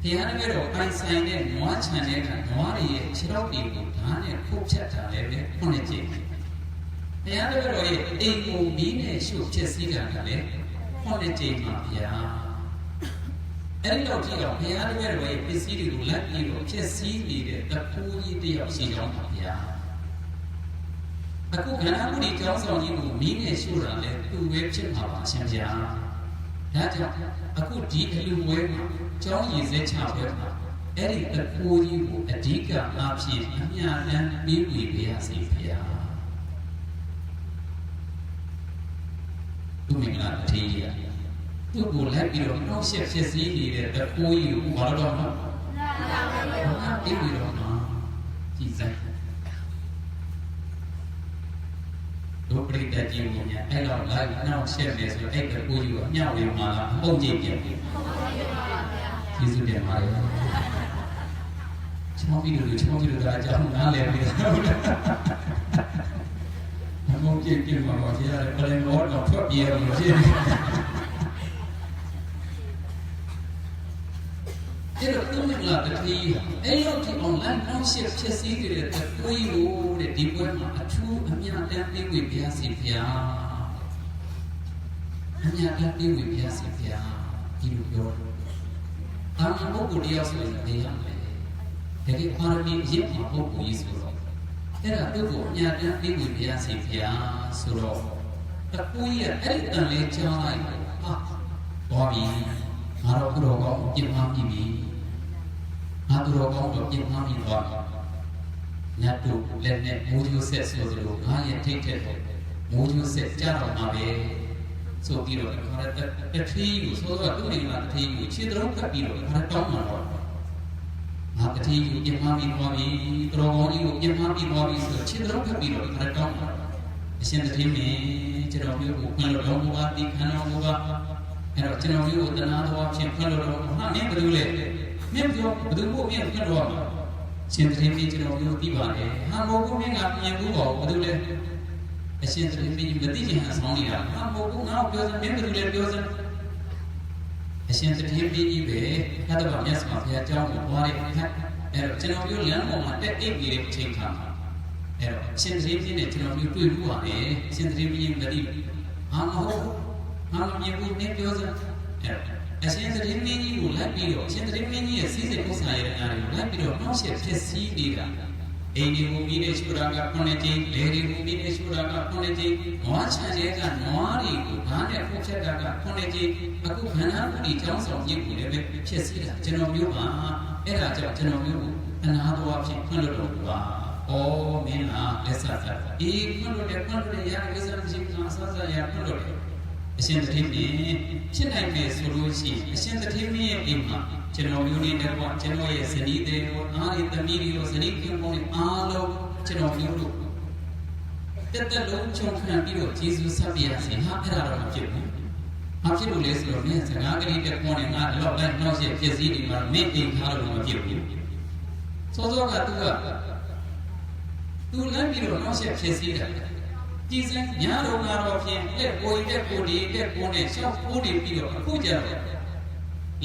ဘုရားတပည့်တော်ပိုင်ဆိုင်တဲ့နွားခြံတဲ့ကနွားတွေရဲ့ခြေထောက်တွေကိုဓာတ်နဲ့ခုတ်ဖြတ်တာလည်းပဲ9 ကြိမ်ဘုရားတပည့်တော်ရဲ့အိမ်ကိုမြည်နဲ့ရှို့ဖြစ်စည်းတာကလည်း9 ကြိမ်ပါဗျာအဲ့ဒီတော့ကြည့်အောင်ဘုရားတပည့်တော်ရဲ့ပစ္စည်းတွေကိုလက်ပြီးတော့ဖြစ်စည်းနေတဲ့တပူကြီးတယောက်ရှိကြောင်းပါဗျာအခုခန္ဓာကိုယ်ကြောင်းဆောင်ကြီးကိုမီးနဲ့ရှို့တာလဲသူ့ပဲဖြစ်မှာပါရှင်ဗျာဒါကြောင့်အခုဒီအလူဝဲမှာကြောင်းရည်စဲချပွဲမှာအဲ့ဒီတပူကြီးကိုအဓိကအားဖြင့်အမြတ်တမ်းပြီးဝေပါရစေဗျာသူမင်္ဂလာတည်းရသူ့ကိုလိုက်ပြီးတော့နှောက်ရှက်ဖြစ်စည်းနေတဲ့တပူကြီးကိုဘာလို့တော့မပြီးပြီးတော့ကြည်ဆိုင်တို့ပြိတ္တကြီးကိုများအဲ့တော့လိုက်နှောက်ရှက်နေဆိုအဲ့တပူကြီးကိုအမြောက်လေးမှာလားအပုံကြီးပြန်ပြီကျေးဇူးတင်ပါတယ်ချောင်းပြီးလို့အကြောင်းနားလည်ပြီးအပုံကြီးပြန်မှာပါဗျာပလင်ဘောတော့ထွက်ပြေးလို့ရှိတယ်အဲ့တော့သူမင်္ဂလာတတိယအဲ့လောက်ဒီ online နှောက်ရှက်ဖြစ်စည်းနေတဲ့တပူကြီးကိုတဲ့ဒီပွဲမှာအထူးအမြတ်တမ်းပေးဝေပါစေဗျာအမြတ်တမ်းပေးဝေပါစေဗျာဒီလိုပြောအာမပုဂ္ဂိုလ်တရားဆိုရင်လည်းရမယ်တကယ်ပါရမီရစ်မှာပုဂ္ဂိုလ်ကြီးဆိုတော့အဲ့ဒါသူ့ကိုအမြတ်တမ်းပေးဝေပါစေဗျာဆိုတော့တပူကြီးအဲ့ဒီတန်လေးကြားလိုက်ဟာဘောပြီငါတို့ဘုရောကောင်းပြင်းမှပြီငါတို့ရောကောင်းတော့ပြင်းမှပြီတော့ညတ်တို့လည်းနဲ့မိုးကျိုးဆက်ဆိုသလိုငါရဲ့ထိတ်တဲ့မိုးကျိုးဆက်ကြားတော့မှာပဲဆိုပြီးတော့ခါရတတိကိုဆိုတော့သူ့နေမှာတတိကိုခြေတော်ကပ်ပြီးတော့ခါတောင်းမှာတော့ငါတတိကိုပြင်းမှပြီသွားပြီတော်ကောင်းကြီးကိုပြင်းမှပြီသွားပြီဆိုခြေတော်ကပ်ပြီးတော့ခါတောင်းမှာအရှင်တတိမင်းကျွန်တော်မျိုးကိုခွင့်လို့တော်မူပါသည်ခန္ဓာမူပါအဲ့တော့ကျွန်တော်မျိုးကိုတဏှာတော်ဖြင့်ခွင့်လို့တော့ဟာမင်းဘယ်လိုလဲမင်းပြောဘယ်သူမို့မင်းခွင့်လို့မှာရှင်တတိမင်းကျွန်တော်မျိုးသိပါတယ်ဟာမို့ကိုမင်းကပြင်ဘူးပေါ့ဘယ်လိုလဲ အရှင်သတိမသိချင်အဆောင်နေတာဟာမဟုတ်ဘူးငါ့ကိုပြောစမ်းမင်းဘယ်သူလဲပြောစမ်းအရှင်သတိကြီးပဲခတ်တော့မြတ်စွာဘုရားကြောင်းကိုသွားတဲ့အခါအဲ့တော့ကျွန်တော်ပြောလမ်းပေါ်မှာတက်အိပ်နေတဲ့အချိန်ခါမှာအဲ့တော့အရှင်သတိကြီးနဲ့ကျွန်တော်ပြောတွေ့ဘူးပါလေအရှင်သတိကြီးမသိဟာမဟုတ်ငါမမြင်ဘူးနင်းပြောစမ်းအဲ့တော့အရှင်သတိကြီးကိုလိုက်ပြီးတော့အရှင်သတိကြီးရဲ့စီးစိမ်ဥစ္စာရဲ့အားတွေကိုလိုက်ပြီးတော့နှောက်ယှက်ဖြစ်စည်းနေတာအိမ်ဒီမူမီနဲ့ရှုတာက9ကြိမ်လေဒီမူမီနဲ့ရှုတာက9ကြိမ်နွားချန်တဲ့ကနွားတွေကိုဓာတ်နဲ့ဖုတ်ချက်တာက9ကြိမ်အခုခန္ဓာကိုယ်ဒီကျောင်းဆောင်ကြီးကိုလည်းပဲဖြစ်စည်းတာကျွန်တော်မျိုးပါအဲ့ဒါကြောင့်ကျွန်တော်မျိုးကိုအနာတော်ဖြစ်ဖွင့်လို့တော့ပါဩမင်းလားလက်ဆက်ဆက်အေးဖွင့်လို့ရတယ်ရကိစ္စမရှိဘူးအဆဆရဖွင့်လို့တယ်အရှင်တတိမြင်ဖြစ်နိုင်မယ်ဆိုလို့ရှိရင်အရှင်တတိမြင်ရဲ့အိမ်မှာကျွန်တော်မျိုးနေတယ်ပေါ့ကျွန်တော်ရဲ့ဇနီးတွေကိုအားရသမီးတွေကိုဇနီးခင်ပေါင်းအားလုံးကျွန်တော်မျိုးတို့တက်လုံးချုံခံပြီးတော့ယေရှုဆက်ပြရစီဟာအဲ့ဒါတော့မဖြစ်ဘူး။ဘာဖြစ်လို့လဲဆိုတော့မင်းစကားကလေးတက်ခေါ်နေငါတော့လိုက်နှောက်ရှက်ဖြစ်စည်းနေမှာမင်းအိမ်ထားလို့မဖြစ်ဘူး။စောစောကသူလမ်းပြီးတော့နှောက်ရှက်ဖြစ်စည်းတယ်။ကြည်စံညာတော်ကတော့ဖြင့်လက်ကိုယ်တက်ကိုယ်ဒီတက်ကိုယ်နဲ့ရှောက်ကိုယ်ဒီပြီးတော့အခုကြတော့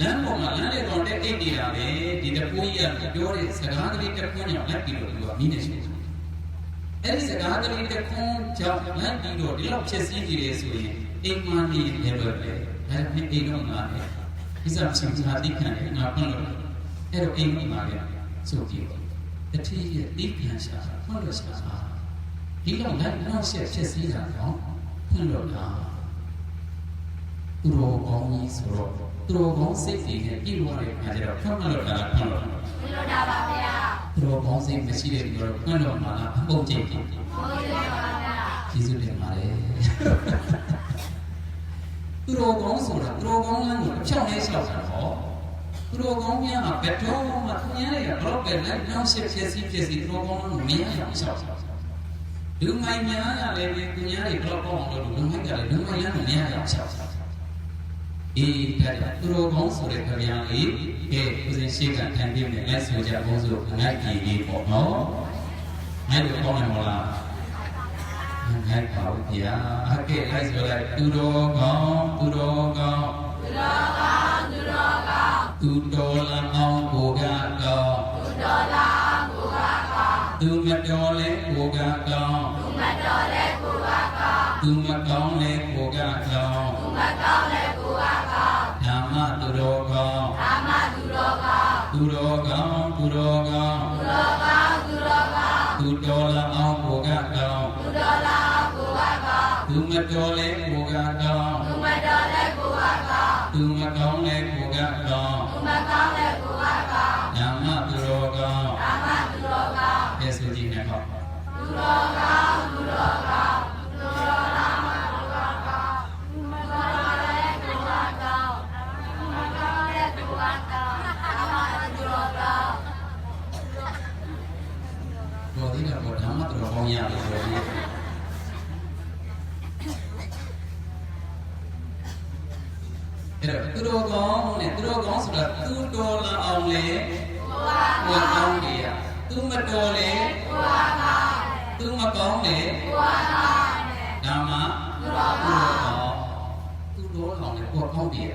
လမ်းပေါ်မှာလမ်းလေးတော်တက်အိတ်နေတာပဲဒီတပူကြီးကပြောတဲ့စကားကလေးတက်ခွန်းကြောင့်လိုက်ပြီးတော့သူကမိနေရှိတယ်အဲ့ဒီစကားကလေးတက်ခွန်းကြောင့်လိုက်ပြီးတော့ဒီလောက်ဖြစ်စည်းနေတယ်ဆိုရင်အိမ်မနေလည်းပဲအဲ့ဒါနဲ့အိမ်တော့ငါလည်းဒီစားချင်စားတိခံနေငါဖွင့်လို့အဲ့တော့အိမ်တော့ငါလည်းဆိုပြီးတော့တတိယတိခံရှာဖွင့်လို့ရှာဒီလောက်လိုက်နောက်ဆက်ဖြစ်စည်းတာတော့ဖွင့်လို့လားသူတော်ကောင်းကြီးဆိုတော့သူတော်ကောင်းစိတ်တွေနဲ့ပြည်သွားတဲ့အခါကျတော့ဖွင့်လို့တာဖွင့်လို့တာပါဗျာသူတော်ကောင်းစိတ်မရှိတဲ့လူတော့ဖွင့်လို့မှာလားအပုတ်ကျိတ်တယ်ဟုတ်ပါဗျာကျေးဇူးတင်ပါတယ်သူတော်ကောင်းဆိုတာသူတော်ကောင်းလမ်းကိုအဖြောင့်နဲ့လျှောက်တာဟောသူတော်ကောင်းများကဘယ်တော့မှသူများတွေကဘလို့ပဲလိုက်နောက်ဆက်ဖြစ်စီသူတော်ကောင်းလမ်းကိုမရအောင်လျှောက်တာလူမိုင်များကလည်းသူများတွေဘလို့ကောင်းအောင်လုပ်လူမိုင်ကလည်းလူမိုင်လမ်းကိုမရအောင်လျှောက်တာအေးဒါသူတော်ကောင်းဆိုတဲ့ခဗျာလေးကဲဦးဇင်းရှိကထိုင်ပြမယ်လက်ဆိုကြဘုန်းဆိုငါ့ကြီးလေးပေါ့နော်ငါ့ကိုကောင်းတယ်မလားငါ့ပါဦးဗျာအကဲလိုက်ဆိုလိုက်သူတော်ကောင်းသူတော်လာအောင်ကိုကကောင်းသူမတော်လဲကိုကကောင်းသူမကောင်းလဲကိုကကောင်းဓမ္မသူတော်ကောင်းသူတော်လာအောင်ကိုကကောင်းသူမတော်လဲကိုကကောင်းသူမကောင်းလဲကိုကကောင်းဓမ္မသူတော်ကောင်းရဲ့ဆိုကြည့်နေပါသူတော်ကောင်းသူတော်လာမှာကိုကကောင်းသူမတော်လဲကိုကကောင်းသူမကောင်းလဲကိုကကောင်းဓမ္မသူတော်ကောင်းဘောဒီကတော့ဓမ္မသူတော်ကောင်းရတယ်ဆိုရင်အဲ့တော့သူတော်ကောင်းနဲ့သူတော်ကောင်းဆိုတာသူတော်လာအောင်လေကိုကကောင်းနေရသူမတော်လေကိုကကောင်းသူမကောင်းလေကိုကကောင်းဓမ္မသူတော်ကောင်းသူတော်အောင်လေကိုကကောင်းနေရ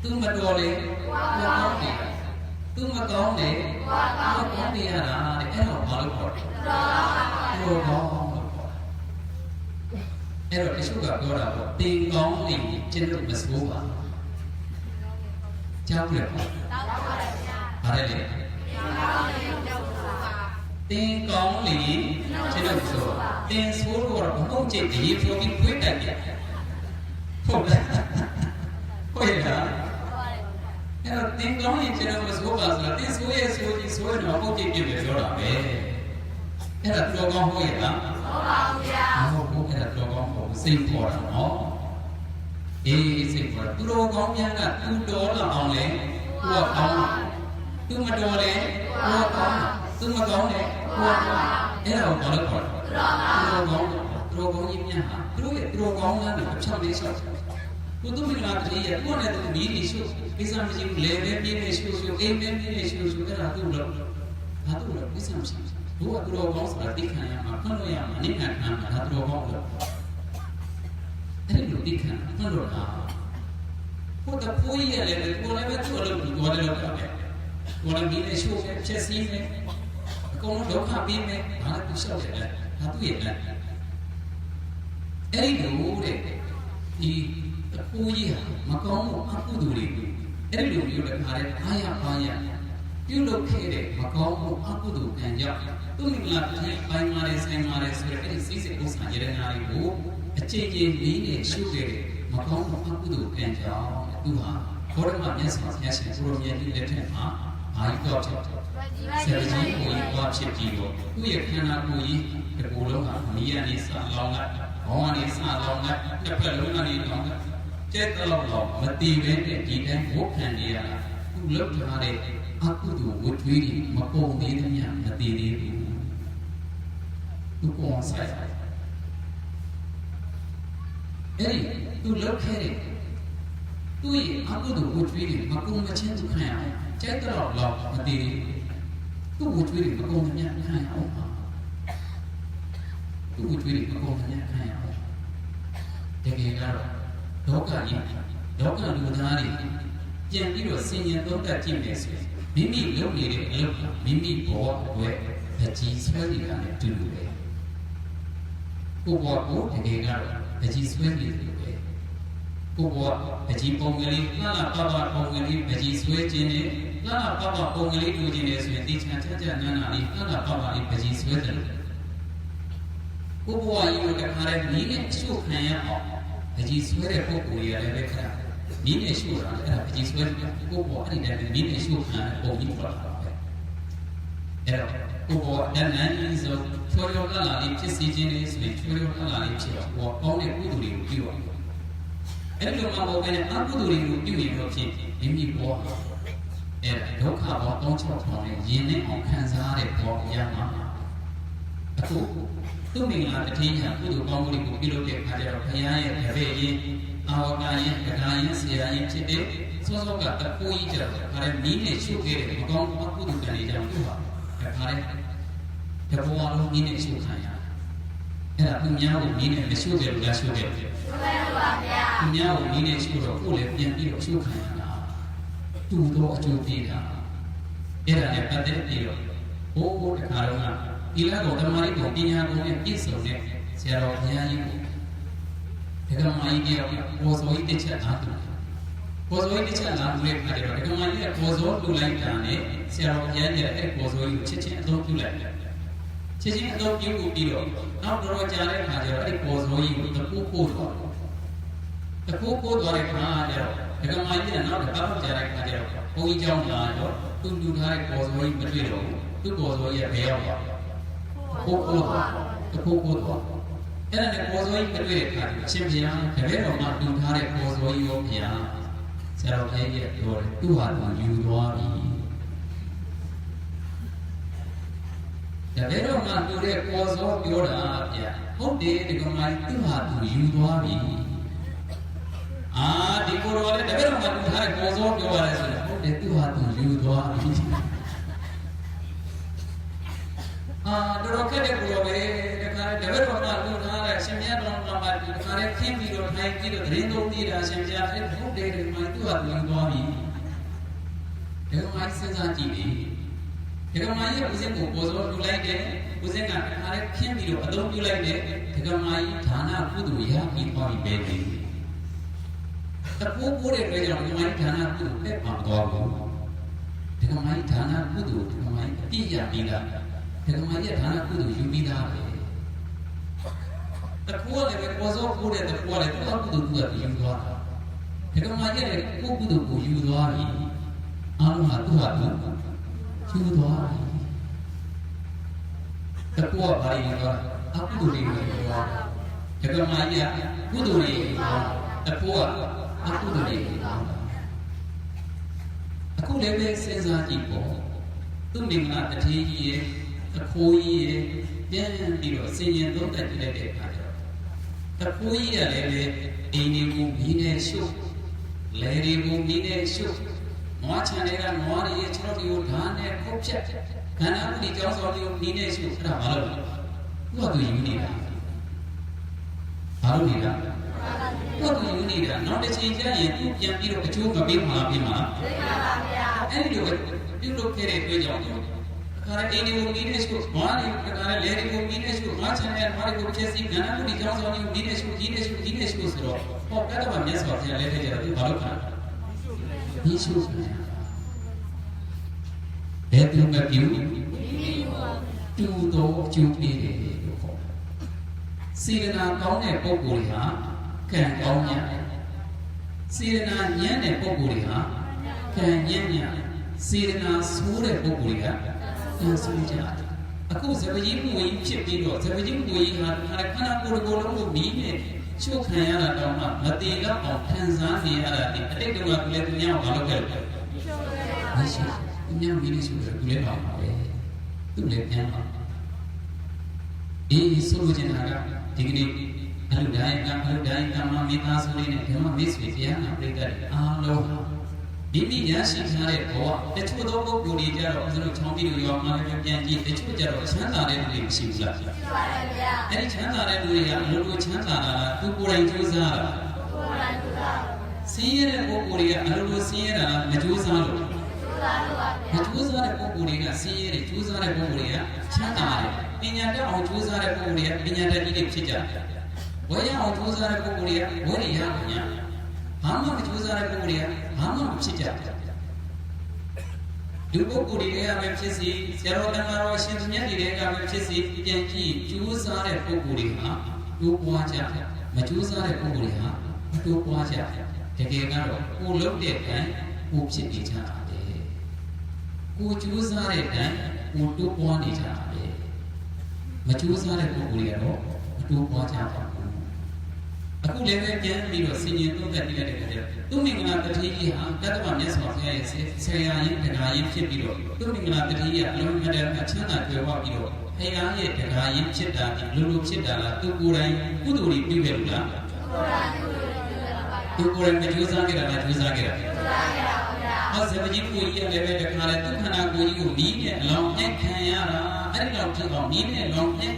သူမတော်လေကိုကကောင်းနေရသူမကောင်းလေကိုကကောင်းနေရတာတဲ့အဲ့တော့ဘာလို့ခေါ်လဲသူတော်ကောင်းအဲ့တော့တချို့ကပြောတာပေါ့တင်ကောင်းနေကျင့်လို့မစိုးပါကြောက်ရပါဘာလဲတင်ကောင်းနေကျင့်လို့မစိုးပါတင်ဆိုးတော့ဘုံကျင့်ဒီဆိုပြီးခွေးတက်ပြဟုတ်လားဟုတ်ရဲ့လားအဲ့တော့တင်ကောင်းနေကျင့်လို့မစိုးပါဆိုတာတင်ဆိုးရဲ့ဆိုကြီးဆိုးရင်တော့ဘုံကျင့်ပြပြောတာပဲအဲ့ဒါတော်ကောင်းဟုတ်ရဲ့လားဟုတ်ပါဘူးဗျာဟုတ်ဘူးအဲ့ဒါတော်ကောင်းဟုတ်စိတ်ပေါ်တာနော်အေးစိတ်ပေါ်သူတော်ကောင်းများကသူတော်လာအောင်လေကိုယ်ကောင်းသူမတော်လေကိုယ်ကောင်းသူမကောင်းလေကိုယ်ကောင်းအဲ့ဒါကိုဘာလို့ခေါ်လဲသူတော်ကောင်းသူတော်ကောင်းကြီးများဟာသူတို့ရဲ့သူတော်ကောင်းလားအဖြောင့်လေးဆောက်ကိုသူမင်္ဂလာတည်းရဲ့ကိုယ်နဲ့သူဒီနေရှုပိစမရှိဘူးလေပဲပြင်းနေရှုအိမ်ပဲပြင်းနေရှုအဲ့ဒါသူ့လို့ဒါသူ့လို့ပိစမရှိ ตัวตัวของสติขันยามาพันโลยามานิขันมาทัดตัวของเราไอ้หลุดติขันพันโลนาพวกตะปุยอะไรเลยตัวอะไรตัวเราตัวเราแบบตัวเรามีในช่วงเชสซี่เนี่ยก็มันดอกขาบีไหมหาตัวเช่าเลยหาตัวเองเลยไอ้หลุดเลยที่ตะปุยมาก้องอักดูดิไอ้หลุดอยู่เลยหาเลยอายาอายาပြုလုပ်ခဲ့တဲ့မကောင်းမှုအကုသိုလ်ကံကြောင့်သူ့မိငါတစ်ပိုင်းမာရဲဆိုင်မာရဲဆိုတဲ့အဲ့ဒီစိစိဥစ္စာရတနာတွေကိုအကျဉ်းချင်းလေးနဲ့ရှုခဲ့တဲ့မကောင်းမှုအကုသိုလ်ကံကြောင့်သူဟာဘောရမမြတ်စွာဘုရားရှင်ကိုရောမြတ်ကြီးလက်ထက်မှာအာယုတော်ဖြစ်ဆယ်ကြီးကိုကြီးပွားဖြစ်ပြီးတော့သူ့ရဲ့ခန္ဓာကိုယ်ကြီးဒီကိုယ်လုံးကမီးရနေစလောင်းလိုက်ဘောင်းကနေစလောင်းလိုက်တစ်ဖက်လုံးကနေလောင်းလိုက်ကျဲတော့တော့မတည်ပဲတဲ့ဒီတိုင်းဘုခံနေရတာသူ့လောက်ထားတဲ့အကုသိုလ်ဝတ္ထုတွေမပုံသေးတဲ့ညမတည်သေးဘူးသူပေါ်ဆိုင်အဲ့ဒီသူလောက်ခဲ့တဲ့သူ့ရဲ့အကုသိုလ်ဝတ္ထုတွေမပုံမချင်းသူခံရအောင်ကျဲတော့တော့မတည်သူ့ဝတ္ထုတွေမပုံမများခံရအောင်သူ့ဝတ္ထုတွေမပုံမများခံရအောင်တကယ်ကတော့ဒုက္ခကြီးဒုက္ခလူသားတွေပြန်ပြီးတော့ဆင်ញံသုံးသပ်ကြည့်မယ်ဆိုရင်မိမိလုပ်နေတဲ့အလုပ်ကမိမိဘောအတွက်အကြီးဆွဲနေတာနဲ့တူတူပဲကိုယ်ဘောကိုတကယ်ကတော့အကြီးဆွဲနေတယ်ပဲကိုယ်ဘောအကြီးပုံကလေးလှလှပပပုံကလေးအကြီးဆွဲခြင်းနဲ့လှလှပပပုံကလေးတူခြင်းနဲ့ဆိုရင်တိချာချာချာနာနာလေးလှလှပပလေးအကြီးဆွဲတယ်ကိုယ်ဘောကြီးကိုတခါတည်းနီးနဲ့အရှုခံရအောင်အကြီးဆွဲတဲ့ပုံကိုရလည်းပဲခက်နီးနဲ့ရှုတာအဲ့ဒါအကြီးဆွဲတယ်ကိုပေါ်အဲ့ဒီတည်းနီးနဲ့ရှုခံပုံကြီးပေါ်လာတယ်အဲ့တော့ကိုပေါ်တန်းတန်းကြီးဆိုချောချောလာလာလေးဖြစ်စီခြင်းလေးဆိုရင်ချောချောလာလာလေးဖြစ်တော့ပေါ်ကောင်းတဲ့ကုသိုလ်တွေကိုပြုရအောင်အဲ့ဒီလိုမှပေါ်ကနေအကုသိုလ်တွေကိုပြုရင်တော့ဖြစ်မိမိပေါ်အဲ့ဒါဒုက္ခပေါ်တောင်းချောက်ထောင်းနေရင်နဲ့အောင်ခံစားရတဲ့ပေါ်ရမှာအခုသူ့မိငါတထင်းညာကုသိုလ်ကောင်းမှုတွေကိုပြုလုပ်တဲ့အခါကျတော့ဘုရားရဲ့တပည့်ရင်အာဝကရင်ကထာရင်ဆရာရင်ဖြစ်တဲ့စောစောကတပူကြီးကြတော့ခါရဲမီးနဲ့ရှုပ်ခဲ့တဲ့မကောင်းအကုသိုလ်ကံတွေကြောင့်ပြုပါခါရဲတဘောအလုံးမီးနဲ့ရှုပ်ခံရအဲ့ဒါသူများကိုမီးနဲ့မရှုပ်ကြလို့လားရှုပ်ကြတယ်ရှုပ်ပါဗျာသူများကိုမီးနဲ့ရှုပ်တော့ကိုယ်လည်းပြန်ပြီးတော့ရှုပ်ခံရတာတူတော့အကျိုးပေးတာအဲ့ဒါနဲ့ပတ်သက်ပြီးတော့ဘိုးတခါတော့ကဒီလောက်ကိုတမာရီကိုပညာကိုနဲ့ပြည့်စုံတဲ့ဆရာတော်ဘုရားကြီးကိုဒကမာကြီးကပေါ်စောကြီးတစ်ချက်အားတူပေါ်စောကြီးတစ်ချက်အားတူတဲ့အခါကျတော့ဒကမာကြီးကပေါ်စောတူလိုက်တာနဲ့ဆရာတော်ဘုရားကြီးကအဲ့ပေါ်စောကြီးကိုချက်ချင်းအသုံးပြုလိုက်တယ်ချက်ချင်းအသုံးပြုပြီးတော့နောက်တော့ကြာတဲ့အခါကျတော့အဲ့ပေါ်စောကြီးကိုတကူကိုးသွားတကူကိုးသွားတဲ့အခါကျတော့ဒကမာကြီးကနောက်တစ်ခါတော့ကြာတဲ့အခါကျတော့ဘုန်းကြီးเจ้าလာတော့သူလူထားတဲ့ပေါ်စောကြီးမတွေ့တော့ဘူးသူပေါ်စောကြီးကဘယ်ရောက်သွားကိုးသွားတကူကိုးသွားအဲ့ဒါနဲ့ပေါ်စောကြီးမတွေ့တဲ့အခါအရှင်ဘုရားတပည့်တော်မှာတူထားတဲ့ပေါ်စောကြီးရောဘုရားဆရာတော်ဘုရားကြီးပြောတယ်သူ့ဟာသူယူသွားပြီတပည့်တော်မှာတူတဲ့ပေါ်စောပြောတာဗျာဟုတ်တယ်ဒီကောင်မကြီးသူ့ဟာသူယူသွားပြီအာဒီကိုယ်တော်လည်းတပည့်တော်မှာတူထားတဲ့ပေါ်စောပြောရတယ်ဆိုတော့ဟုတ်တယ်သူ့ဟာသူယူသွားပြီတော်ခက်တဲ့ကိုယ်တော်ပဲတခါတပည့်တော်မှာတူထားတဲ့ရှင်မြတ်တော်မှာပါဒီတခါလေးခင်းပြီးတော့ထိုင်ပြီးတော့သတင်းသုံးသိတာရှင်မြတ်အဲ့ဟုတ်တယ်ဒီမှာသူ့ဟာသူယူသွားပြီဒီကောင်မစဉ်းစားကြည့်ပြီဒီကောင်မရဲ့ဦးစင်းကိုပေါ်စောတူလိုက်တယ်ဦးစင်းကတခါလေးခင်းပြီးတော့အသုံးပြုလိုက်တယ်ဒီကောင်မကြီးဌာနကုသိုလ်ရပြီးသွားပြီပဲတကူကိုးတဲ့အတွက်ကြောင့်ဒီကောင်မကြီးဌာနကုသိုလ်ပဲမှာသွားဘူးဒီကောင်မကြီးဌာနကုသိုလ်ဒီကောင်မကြီးအပြည့်ရပြီးလားဒီကောင်မကြီးဌာနကုသိုလ်ယူပြီးသားပဲတကူကလည်းပေါ်စောကိုးတဲ့တကူကလည်းသူ့ကုသိုလ်ကယူသွားတာဒီကောင်မကြီးလည်းကိုယ်ကုသိုလ်ကိုယူသွားပြီအားလုံးဟာသူ့ဟာသူယူသွားပြီတကူကဘာလို့ယူသွားအကုသိုလ်တွေယူသွားဒီကောင်မကြီးကကုသိုလ်တွေယူသွားတကူကအကုသိုလ်တွေယူသွားအခုလည်းပဲစဉ်းစားကြည့်ပေါ့သူ့မင်္ဂလာတထေးကြီးရဲ့အခိုးကြီးရဲ့ပြန်ပြီးတော့ဆင်ញံသုံးသပ်ကြည့်လိုက်တဲ့အခါကျတော့တခိုးကြီးကလည်းပဲအိမ်တွေကိုမီးနဲ့ရှုပ်လဲတွေကိုမီးနဲ့ရှုပ်နွားချန်တွေကနွားတွေရဲ့ခြေထောက်တွေကိုဓာတ်နဲ့ခုတ်ဖြတ် ခန္ဓာမှုဒီကြောင့်ဆောင်ပြီးနီးနေရှိအဲ့ဒါဘာလို့လဲသူကသူယူနေတာဘာလို့နေတာသူကသူယူနေတာနောက်တစ်ချိန်ကျရင်သူပြန်ပြီးတော့အကျိုးမပေးမှာပြင်မှာသိပါပါဗျာအဲ့ဒီလိုပြုလုပ်ခဲ့တဲ့တွေ့ကြောင့်ခါရအိနေကိုနီးနေရှိဘာလဲခါရလေကိုနီးနေရှိငါချန်တဲ့ဘာကိုဖြစ်စီခန္ဓာမှုဒီကြောင့်ဆောင်ပြီးနီးနေရှိဆိုတော့ဟောကတော့မျက်စောဖျက်လဲခဲ့ကြတော့ဒီဘာလို့ခါဒီရှိဘယ်သူမပြုတူတော့ကျူပြီးတယ်လို့ခေါ်စေတနာကောင်းတဲ့ပုဂ္ဂိုလ်တွေဟာကံကောင်းညာစေတနာညံ့တဲ့ပုဂ္ဂိုလ်တွေဟာကံညံ့ညာစေတနာဆိုးတဲ့ပုဂ္ဂိုလ်တွေကကံဆိုးကြအခုဇဝကြီးမှုကြီးဖြစ်ပြီးတော့ဇဝကြီးမှုကြီးဟာခန္ဓာကိုယ်ကိုယ်လုံးကိုပြီးနဲ့ချုပ်ခံရတာတောင်မှမတည်တော့အောင်ခံစားနေရတာဒီအတိတ်ကလည်းသူများကိုမလုပ်ခဲ့ဘူးမရှိသူများမင်းလေးဆိုတော့သူလည်းပါပါပဲသူလည်းပြန်ပါအေးဆိုလိုချင်တာကဒီကနေ့အလုဒိုင်းကမမိသားစုလေးနဲ့ဓမ္မမိတ်ဆွေတရားနာပရိသတ်အားလုံးမိမိရရှိထားတဲ့ဘဝတချို့သောပုဂ္ဂိုလ်တွေကြတော့ဦးဇင်းတို့ချောင်းပြီးလို့ရောမှလည်းပြန်ကြည့်တချို့ကြတော့ချမ်းသာတဲ့လူတွေမရှိဘူးလားရှိပါတယ်ဗျာအဲ့ဒီချမ်းသာတဲ့လူတွေကအလိုလိုချမ်းသာတာလားသူကိုယ်တိုင်ကြိုးစားတာဆင်းရဲတဲ့ပုဂ္ဂိုလ်တွေကအလိုလိုဆင်းရဲတာလားမကြိုးစားလို့မကြိုးစားတဲ့ပုဂ္ဂိုလ်တွေကဆင်းရဲတယ်ကြိုးစားတဲ့ပုဂ္ဂိုလ်တွေကချမ်းသာတယ်ပညာတတ်အောင်ကြိုးစားတဲ့ပုဂ္ဂိုလ်တွေကပညာတတ်ကြီးတွေဖြစ်ကြတယ်ဝေရအောင်ကြိုးစားတဲ့ပုဂ္ဂိုလ်တွေကဝေရရပညာဘာမှမကြိုးစားတဲ့ပုဂ္ဂိုလ်တွေကဘာမှမဖြစ်ကြဘူးလူပုဂ္ဂိုလ်တွေကပဲဖြစ်စီဆရာတော်တန်ခါတော်ရှင်မြတ်တွေကပဲဖြစ်စီပြန်ကြည့်ကြိုးစားတဲ့ပုဂ္ဂိုလ်တွေဟာတိုးပွားကြတယ်မကြိုးစားတဲ့ပုဂ္ဂိုလ်တွေဟာမတိုးပွားကြတကယ်ကတော့ကိုလုံးတဲ့အတိုင်းကိုဖြစ်နေကြတယ်ကိုကြိုးစားတဲ့အတိုင်းကိုတိုးပွားနေကြတယ်မကြိုးစားတဲ့ပုဂ္ဂိုလ်တွေကတော့မတိုးပွားကြပါဘူးအခုလည်းပဲပြန်ပြီးတော့စင်ရင်သုံးသပ်ပြလိုက်တဲ့အခါကျတော့သူမင်္ဂလာတတိယဟာတတ္တမမြတ်စွာဘုရားရဲ့ဆရာရင်တရားရင်ဖြစ်ပြီးတော့သူမင်္ဂလာတတိယအလုံးမတည်းအချမ်းသာကြွယ်ဝပြီးတော့ဘုရားရဲ့တရားရင်ဖြစ်တာဒီလိုလိုဖြစ်တာလားသူကိုယ်တိုင်ကုသိုလ်တွေပြုခဲ့လို့လားသူကိုယ်တိုင်မကြိုးစားခဲ့တာလားကြိုးစားခဲ့တာဟောဇဝကြီးကိုကြီးလည်းပဲတခါလေသူခန္ဓာကိုယ်ကြီးကိုနီးနဲ့အလောင်းနဲ့ခံရတာအဲ့ဒီတော့ဖြစ်အောင်နီးနဲ့လောင်းနဲ့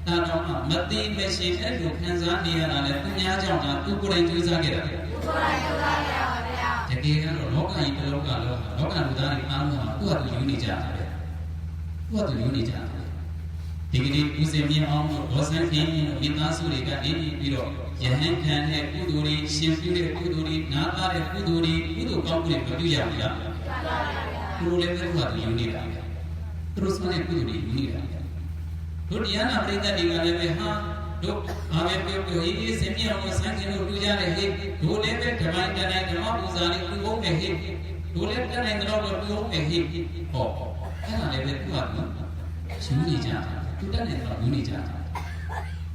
ဒါတော့မသိမရှိအဲ့လိုခံစားနေရတာလေသူများကြောင့်လားသူကိုယ်တိုင်ကြိုးစားခဲ့တာသူကိုယ်တိုင်ကြိုးစားခဲ့တာပါဗျာတကယ်ကတော့လောကကြီးတစ်လောကလုံးလောကလူသားတွေအားလုံးဟာသူ့ဟာသူယူနေကြတယ်သူ့ဟာသူယူနေကြတယ်ဒီကနေ့ဦးစင်မြင့်အောင်တို့ဘောဆန်းခင်မိသားစုတွေကနေပြီးတော့ယဟန်ခံတဲ့ကုသိုလ်တွေရှင်ပြုတဲ့ကုသိုလ်တွေနားသားတဲ့ကုသိုလ်တွေကုသိုလ်ကောင်းမှုတွေမပြုရဘူးလားသူတို့လည်းသူ့ဟာသူယူနေတာသူတို့ဆိုတဲ့ကုသိုလ်တွေယူနေတာတို့တရားနာပရိသတ်တွေကလည်းပဲဟာတို့ဘာပဲပြောပြောရေးစင်မြေအောင်ဆန်းခင်တို့တူကြတယ်ဟေ့တို့လည်းပဲဓမ္မတိုင်းဓမ္မပူဇာလေးပြုအောင်မယ်ဟေ့တို့လည်းတနိုင်တော့ပြုအောင်မယ်ဟေ့ဟောအဲ့ဒါလည်းပဲသူ့ဟာသူယူနေကြတယ်သူတတ်နေတော့ယူနေကြတယ်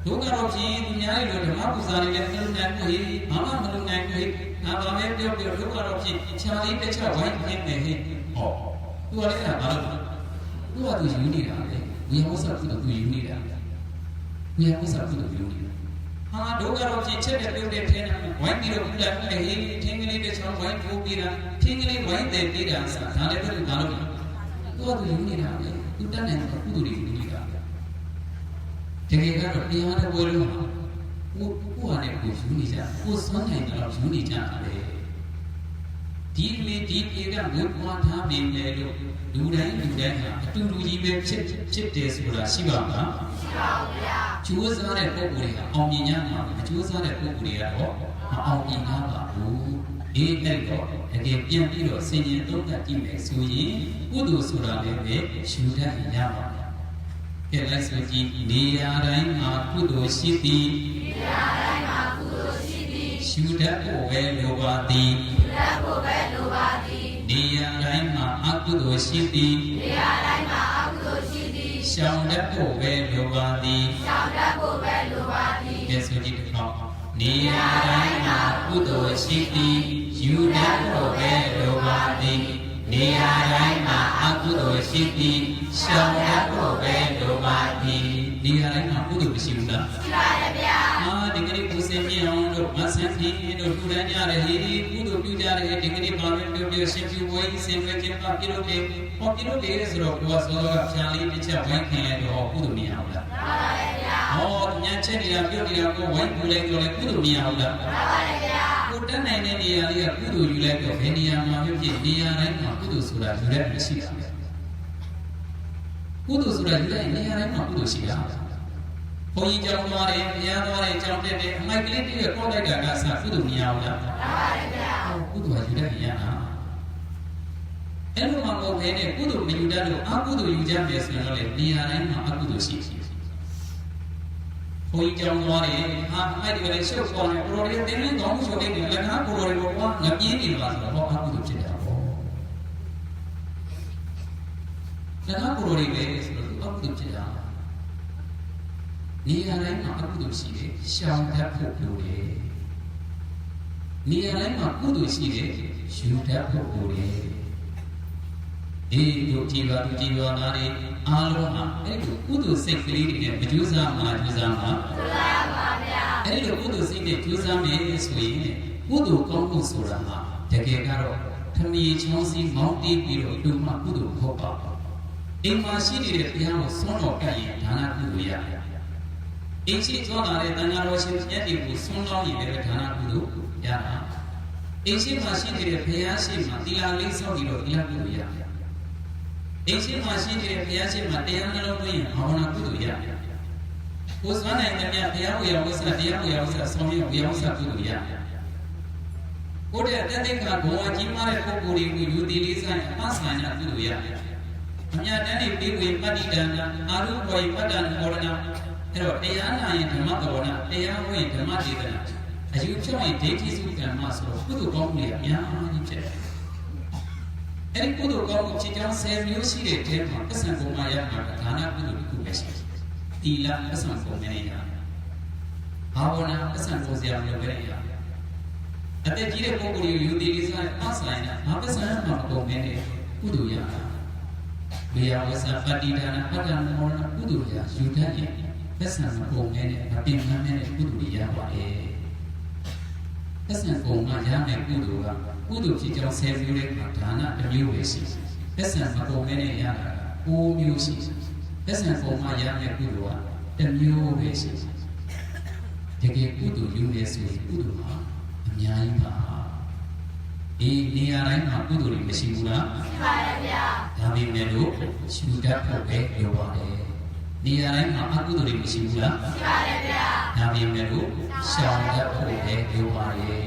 ဒုက္ခတော့ဖြင့်သူများရဲ့ဓမ္မပူဇာလေးလည်းမလုပ်နိုင်ဘူးဟေ့ဘာမှမလုပ်နိုင်ဘူးဟေ့ငါဘာပဲပြောပြောဒုက္ခတော့ဖြင့်ခြားလေးတစ်ချက်ဝိုင်းနေမယ်ဟေ့ဟောသူကလည်းအဲ့ဒါဘာလို့သူကသူယူနေတာလေဝိဟောစကုသိုလ်သူယူနေတာဝိဟောစကုသိုလ်ယူနေတာဟာဒုက္ခတော့ဖြင့်ချက်တဲ့ပြုတ်တဲ့ထင်းဝိုင်းပြီးတော့ပြုလိုက်မယ်ဟေ့ထင်းကလေးတစ်ချောင်းဝိုင်းပိုးပြီးတာထင်းကလေးဝိုင်းတယ်ပြီးတာစဒါလည်းပဲဘာလို့သူကသူယူနေတာလေသူတတ်နိုင်တဲ့ကုသိုလ်တွေယူနေတာတကယ်ကတော့တရားတော်ဘုရားလုံးကိုဟာနဲ့ကိုယူနေကြကိုစွမ်းနိုင်တယ်လို့ယူနေကြတယ်ဒီလေဒီပြေကဝတ်ပွားထားပြီလေလို့လူတိုင်းဟာအတူတူကြီးပဲဖြစ်တယ်ဆိုတာရှိပါမလားရှိပါဘူးဗျာကျိုးစားတဲ့ပုဂ္ဂိုလ်တွေကအောင်မြင်ရမှာမကျိုးစားတဲ့ပုဂ္ဂိုလ်တွေကတော့မအောင်မြင်ရပါဘူးအေးအဲ့တော့တကယ်ပြန်ပြီးတော့ဆင်ញင်သုံးသပ်ကြည့်မယ်ဆိုရင်ကုသိုလ်ဆိုတာလည်းပဲယူတတ်ရပါမယ်ကဲလိုက်ဆိုကြည့်နေရာတိုင်းမှာကုသိုလ်ရှိသည်နေရာတိုင်းမှာကုသိုလ်ရှိသည်ယူတတ်ဖို့ပဲလိုပါသည်ယူတတ်ဖို့ပဲလိုပါသည်နေရာတိုင်းမှာအကုသိုလ်ရှိသည်နေရာတိုင်းမှာအကုသိုလ်ရှိသည်ရှောင်တတ်ဖို့ပဲလိုပါသည်ရှောင်တတ်ဖို့ပဲလိုပါသည်ကဲဆိုကြည့်တစ်ခေါက်နေရာတိုင်းမှာကုသိုလ်ရှိသည်ယူတတ်ဖို့ပဲလိုပါသည်နေရာတိုင်းမှာအကုသိုလ်ရှိသည်ရှောင်တတ်ဖို့ပဲလိုပါသည်နေရာတိုင်းမှာကုသိုလ်မရှိဘူးလားရှိပါတယ်ဗျာဒီကနေ့ကိုစင်မြင့်အောင်တို့ မဆန်းပြင်းတို့ထူထမ်းကြတဲ့ဟေဒီကုသိုလ်ပြုကြတဲ့ဒီကနေ့ဘာလို့ပြောပြရှင်ပြဝိုင်းဆင်နွှဲခြင်းပါပြုလို့လေဟောပြုလို့လေဆိုတော့ကိုယ်ကစောစောကဖြာလေးတစ်ချက်ဝိုင်းခင်လိုက်တော့ကုသိုလ်မရဘူးလားမှန်ပါဗျာဟောညချက်နေတာပြုတ်နေတာကိုဝိုင်းပူလိုက်တော့လေကုသိုလ်မရဘူးလားမှန်ပါဗျာကိုတက်နိုင်တဲ့နေရာလေးကကုသိုလ်ယူလိုက်တော့ဘယ်နေရာမှာဖြစ်နေရာတိုင်းမှာကုသိုလ်ဆိုတာယူရမရှိတာကုသိုလ်ဆိုတာယူလိုက်နေရာတိုင်းမှာကုသိုလ်ရှိတာဘုန်းကြီးကြောင်းသွားတယ်ဘုရားသွားတယ်ကြောင်းတက်တယ်အမိုက်ကလေးတည်းကကောက်လိုက်တာကစကုသိုလ်မရဘူးလားမှန်ပါဗျာကုသိုလ်ကယူလိုက်ရတာအဲ့လိုမှမဟုတ်ဘဲနဲ့ကုသိုလ်မယူတတ်လို့အကုသိုလ်ယူကြမယ်ဆိုတော့လေနေရာတိုင်းမှာအကုသိုလ်ရှိဘုန်းကြီးကြောင်းသွားတယ်ဟာအဲ့ဒီကလေးရှုပ်သွားတယ်ကိုရိုလေးတင်းတင်းကောင်းမှုဆိုတဲ့လက္ခဏာကိုရိုလေးဘောကငပြင်းနေပါဆိုတော့အကုသိုလ်ဖြစ်တာပေါ့လက္ခဏာကိုရိုလေးပဲဆိုတော့အကုသိုလ်ဖြစ်တာနေရာတိုင်းမှာအကုသိုလ်ရှိတယ်ရှောင်တတ်ဖို့လိုတယ်နေရာတိုင်းမှာကုသိုလ်ရှိတယ်ယူတတ်ဖို့လိုတယ်ဒီတို့ကြည်ပါတို့ကြည်ပါနာတွေအားလုံးဟာအဲ့ဒီကုသိုလ်စိတ်ကလေးတွေနဲ့ကြိုးစားမှာကြိုးစားမှာပါဗျာအဲ့ဒီကုသိုလ်စိတ်နဲ့ကြိုးစားမယ်ဆိုရင်ကုသိုလ်ကောင်းမှုဆိုတာဟာတကယ်ကတော့ထမီချောင်းစီမောင်းတီးပြီးတော့လူမှကုသိုလ်ဟုတ်ပါအိမ်မှာရှိနေတဲ့ဘုရားကိုဆွမ်းတော်ကပ်ရင်ဒါနကုသိုလ်ရတယ်အင်းရှိသွားလာတဲ့တန်ခါတော်ရှင်မြတ်တွေကိုဆွမ်းလောင်းရင်လည်းဒါနကုသိုလ်ရတာအင်းရှိမှာရှိနေတဲ့ဘုရားရှိမှာသီလလေးဆောက်ပြီးတော့သီလကုသိုလ်ရတယ်အင်းရှိမှာရှိနေတဲ့ဘုရားရှိမှာတရားနှလုံးသွင်းရင်ဘာဝနာကုသိုလ်ရတယ်ကိုယ်စွမ်းနိုင်တဲ့မြတ်ဘုရားဝေယဝဆတရားဝေယဝဆဆောင်ရဝေယဝဆကုသိုလ်ရတယ်ကိုယ်တဲ့တသက်ခါဘဝကြီးမားတဲ့ပုဂ္ဂိုလ်တွေကိုယူတည်လေးဆိုင်အဆိုင်နာကုသိုလ်ရတယ်အမြတ်တမ်းတွေပြီးဝင်ပဋိဒဏ္ဍအာရုဘောယပတ္တနာဘောရဏအဲ့တော့တရားနာရင်ဓမ္မတော်နာတရားဟောရင်ဓမ္မဒေသနာအယူချုပ်ရင်ဒိဋ္ဌိစုကံမဆိုတော့ကုသိုလ်ကောင်းမှုတွေအများကြီးဖြစ်တယ်။အဲ့ဒီကုသိုလ်ကောင်းမှုချစ်ကြောင်း10မျိုးရှိတဲ့ထဲမှာပစ္စံပုံမှာရမှာဒါနကုသိုလ်တစ်ခုပဲရှိတယ်။တီလပစ္စံပုံနဲ့ရ။ဘာဝနာပစ္စံပုံစရာမျိုးပဲရ။အသက်ကြီးတဲ့ပုဂ္ဂိုလ်ကိုယူတည်လေးစားအဆိုင်နာဘာပစ္စံမှာမပုံနဲ့ကုသိုလ်ရတာ။ဝေယဝဆပတ္တိဒါနပတ္တနာမောရကုသိုလ်ရယူတတ်ရင်သက်ဆံပုံနဲ့မပင်မနဲ့ကုသိုလ်ရပါတယ်။သက်ဆံပုံမှာရမယ်ကုသိုလ်ကကုသိုလ်ဖြစ်ကြောင်း10မျိုးနဲ့ဒါနတစ်မျိုးပဲရှိတယ်။သက်ဆံပုံနဲ့ရတာ9မျိုးရှိတယ်။သက်ဆံပုံမှာရမယ်ကုသိုလ်ကတစ်မျိုးပဲရှိတယ်။တကယ်ကုသိုလ်ယူနေဆိုရင်ကုသိုလ်ဟာအများကြီးပါ။ဒီနေရာတိုင်းမှာကုသိုလ်တွေမရှိဘူးလား။ရှိပါတယ်ဗျာ။ဒါပေမဲ့လို့ရှုတတ်ဖို့ပဲပြောပါတယ်။နေရာတိုင်းမှာအကုသိုလ်တွေမရှိဘူးလားရှိပါတယ်ဗျာဒါပေမဲ့လို့ရှောင်တတ်ဖို့ပဲပြောပါရဲ့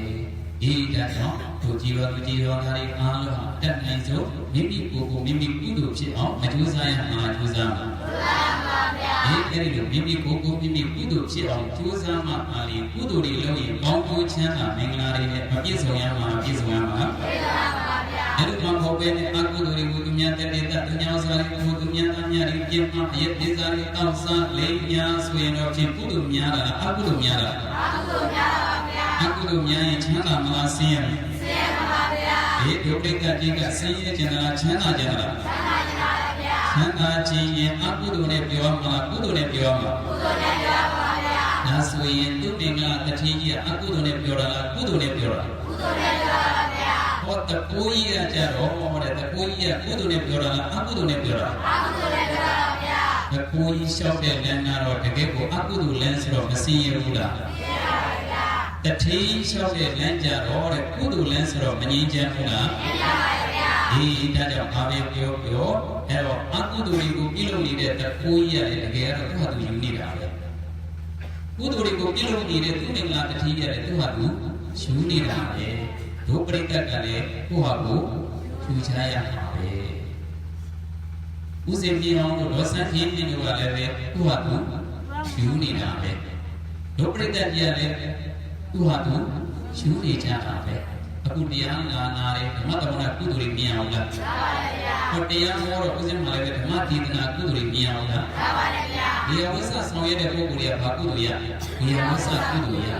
ဒီတတ်တော့သူကြည်တော်သူကြည်တော်သားတွေအားလုံးဟာတတ်နိုင်စို့မိမိကိုယ်ကိုမိမိကုသိုလ်ဖြစ်အောင်မကြိုးစားရမှာကြိုးစားမှာမှန်ပါဗျာဒီအဲ့ဒီလိုမိမိကိုယ်ကိုမိမိကုသိုလ်ဖြစ်အောင်ကြိုးစားမှပါလေကုသိုလ်တွေလုပ်ရင်ကောင်းကျိုးချမ်းသာမင်္ဂလာတွေနဲ့ပြည့်စုံရမှာပြည့်စုံရမှာပြည့်စုံပါပါဗျာအဲ့လိုမှမဟုတ်ပဲနဲ့အကုသိုလ်တွေကိုသူများတက်တဲ့သူများစားတွေကိုသူများသားများတွေပြင်းမှအယက်ဒေသတွေတောက်စားလိမ့်များဆိုရင်တော့ဖြစ်ကုသိုလ်များတာအကုသိုလ်များတာအကုသိုလ်များပါဗျာအကုသိုလ်များရင်ချမ်းသာမလားဆင်းရဲဆင်းရဲပါဗျာဒီဒုက္ခတိကဆင်းရဲခြင်းလားချမ်းသာခြင်းလားချမ်းသာခြင်းပါဗျာချမ်းသာခြင်းရင်အကုသိုလ်နဲ့ပြောမှာကုသိုလ်နဲ့ပြောမှာကုသိုလ်နဲ့ပြောပါဗျာဒါဆိုရင်သူတင်္ဂလာတတိကြီးကအကုသိုလ်နဲ့ပြောတာလားကုသိုလ်နဲ့ပြောတာကုသိုလ်နဲ့ပြောပါဗျာဟောတကိုးကြီးကကြတော့တဲ့တကိုးကြီးကကုသိုလ်နဲ့ပြောတာလားအကုသိုလ်နဲ့ပြောတာအကုသိုလ်နဲ့ပြောပါဗျာတကိုးကြီးလျှောက်တဲ့လမ်းကတော့တကယ်ကိုအကုသိုလ်လမ်းဆိုတော့မစင်ရဘူးလားမစင်ပါဘူးဗျာတထေးလျှောက်တဲ့လမ်းကြတော့တဲ့ကုသိုလ်လမ်းဆိုတော့မငြင်းချမ်းဘူးလားမငြင်းပါဘူးဗျာဒီဒါကြောင့်ဘာပဲပြောအဲ့တော့အကုသိုလ်တွေကိုပြုလုပ်နေတဲ့တကိုးကြီးရတယ်တကယ်ကတော့သူ့ဟာသူယူနေတာပဲကုသိုလ်တွေကိုပြုလုပ်နေတဲ့သူ့တင်္ဂလာတထေးရတယ်သူ့ဟာသူယူနေတာပဲဒုပရိသတ်ကလည်းကိုယ့်ဟာကိုယူချရမှာပဲဥစဉ်ပြေအောင်လို့ဒေါသပြင်းပြင်းတို့ကလည်းပဲသူ့ဟာသူယူနေတာပဲဒုပရိသတ်ကြီးကလည်းသူ့ဟာသူယူနေကြတာပဲအခုတရားနာတယ်ဓမ္မသမဏကုသိုလ်တွေမြင်အောင်လားမှန်ပါတယ်ဗျာဟောတရားဟောတော့ဥစဉ်မှာလည်းဓမ္မဒေသနာကုသိုလ်တွေမြင်အောင်လားမှန်ပါတယ်ဗျာဒီဝိသဆောင်ရတဲ့ပုဂ္ဂိုလ်တွေကဘာကုသိုလ်ရဒီဝိသကုသိုလ်ရ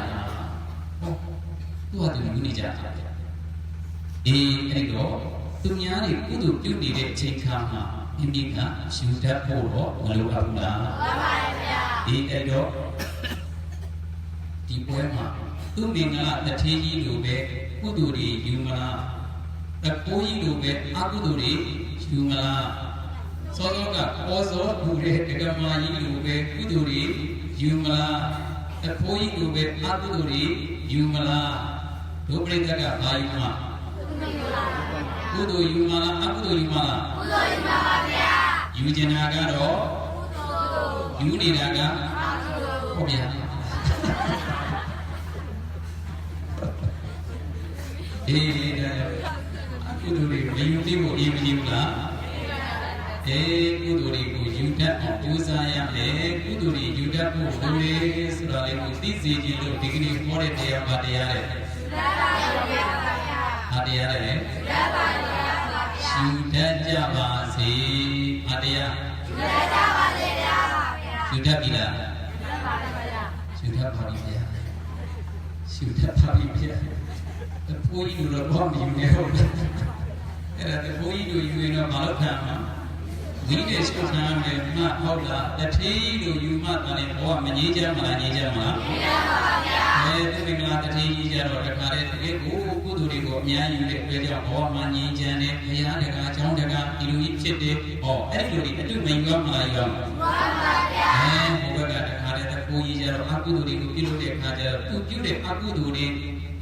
သူ့ဟာသူယူနေကြတာအဲ့တော့သူများတွေကုသိုလ်ပြုနေတဲ့အချိန်ခါမှာမိမိကယူတတ်ဖို့တော့မလိုအပ်ဘူးလားမှန်ပါတယ်ဗျာအဲ့တော့ဒီပွဲမှာ သူမင်္ဂလာတထေးကြီးလိုပဲကုသိုလ်တွေယူမလားတကိုးကြီးလိုပဲအကုသိုလ်တွေယူမလားစောစောကပေါ်စောဘူးတဲ့ဒကမာကြီးလိုပဲကုသိုလ်တွေယူမလားတကိုးကြီးလိုပဲအကုသိုလ်တွေယူမလားဒုပရိသတ်ကဘာယူမှာကုသိုလ်ယူမလားအကုသိုလ်ယူမလားကုသိုလ်ယူပါပါဗျာယူကျင်တာကတော့ကုသိုလ်ယူနေတာကဟုတ်ဗျာအေးကုသိုလ်တွေမယူသေးဘူးအေးမယူလားအေးကုသိုလ်တွေကိုယူတတ်အောင်ကြိုးစားရမယ်ကုသိုလ်တွေယူတတ်ဖို့လိုလေဆိုတာလေးကိုသိစေခြင်းလို့ဒီကနေ့ဟောတဲ့တရားပါတရားတဲ့ဟာတရားတဲ့ယူတတ်ကြပါစေဟာတရားယူတတ်ကြပါစေဗျာယူတတ်ပြီလားယူတတ်ပါပြီဗျာယူတတ်ပါပြီဗျာတဖိုးကြီးတို့တော့မယူနေဟုတ်လားအဲ့ဒါတဖိုးကြီးတို့ယူရင်တော့မလုပ်ခံမှာဝိနည်းရှုခံမယ်မှဟုတ်လားတထေးတို့ယူမှတန်ဘောကမငြိမ်းချမ်းမလားငြိမ်းချမ်းမလားငြိမ်းချမ်းပါပါဗျာသူမင်္ဂလာတထေးကြီးကြတော့တခါတည်းတကယ်ကိုကုသိုလ်တွေကိုအများယူတဲ့အတွက်ကြောင့်ဘောမှာငြိမ်းချမ်းတယ်ဘုရားတကားကျောင်းတကားဒီလိုကြီးဖြစ်တယ်ဟောအဲ့ဒီလိုတွေအတုမယူရမလားယူရမလားယူပါပါဗျာဘုရားကတခါတည်းတဖိုးကြီးကြတော့အကုသိုလ်တွေကိုပြုလုပ်တဲ့အခါကျတော့သူပြုတဲ့အကုသိုလ်တွေ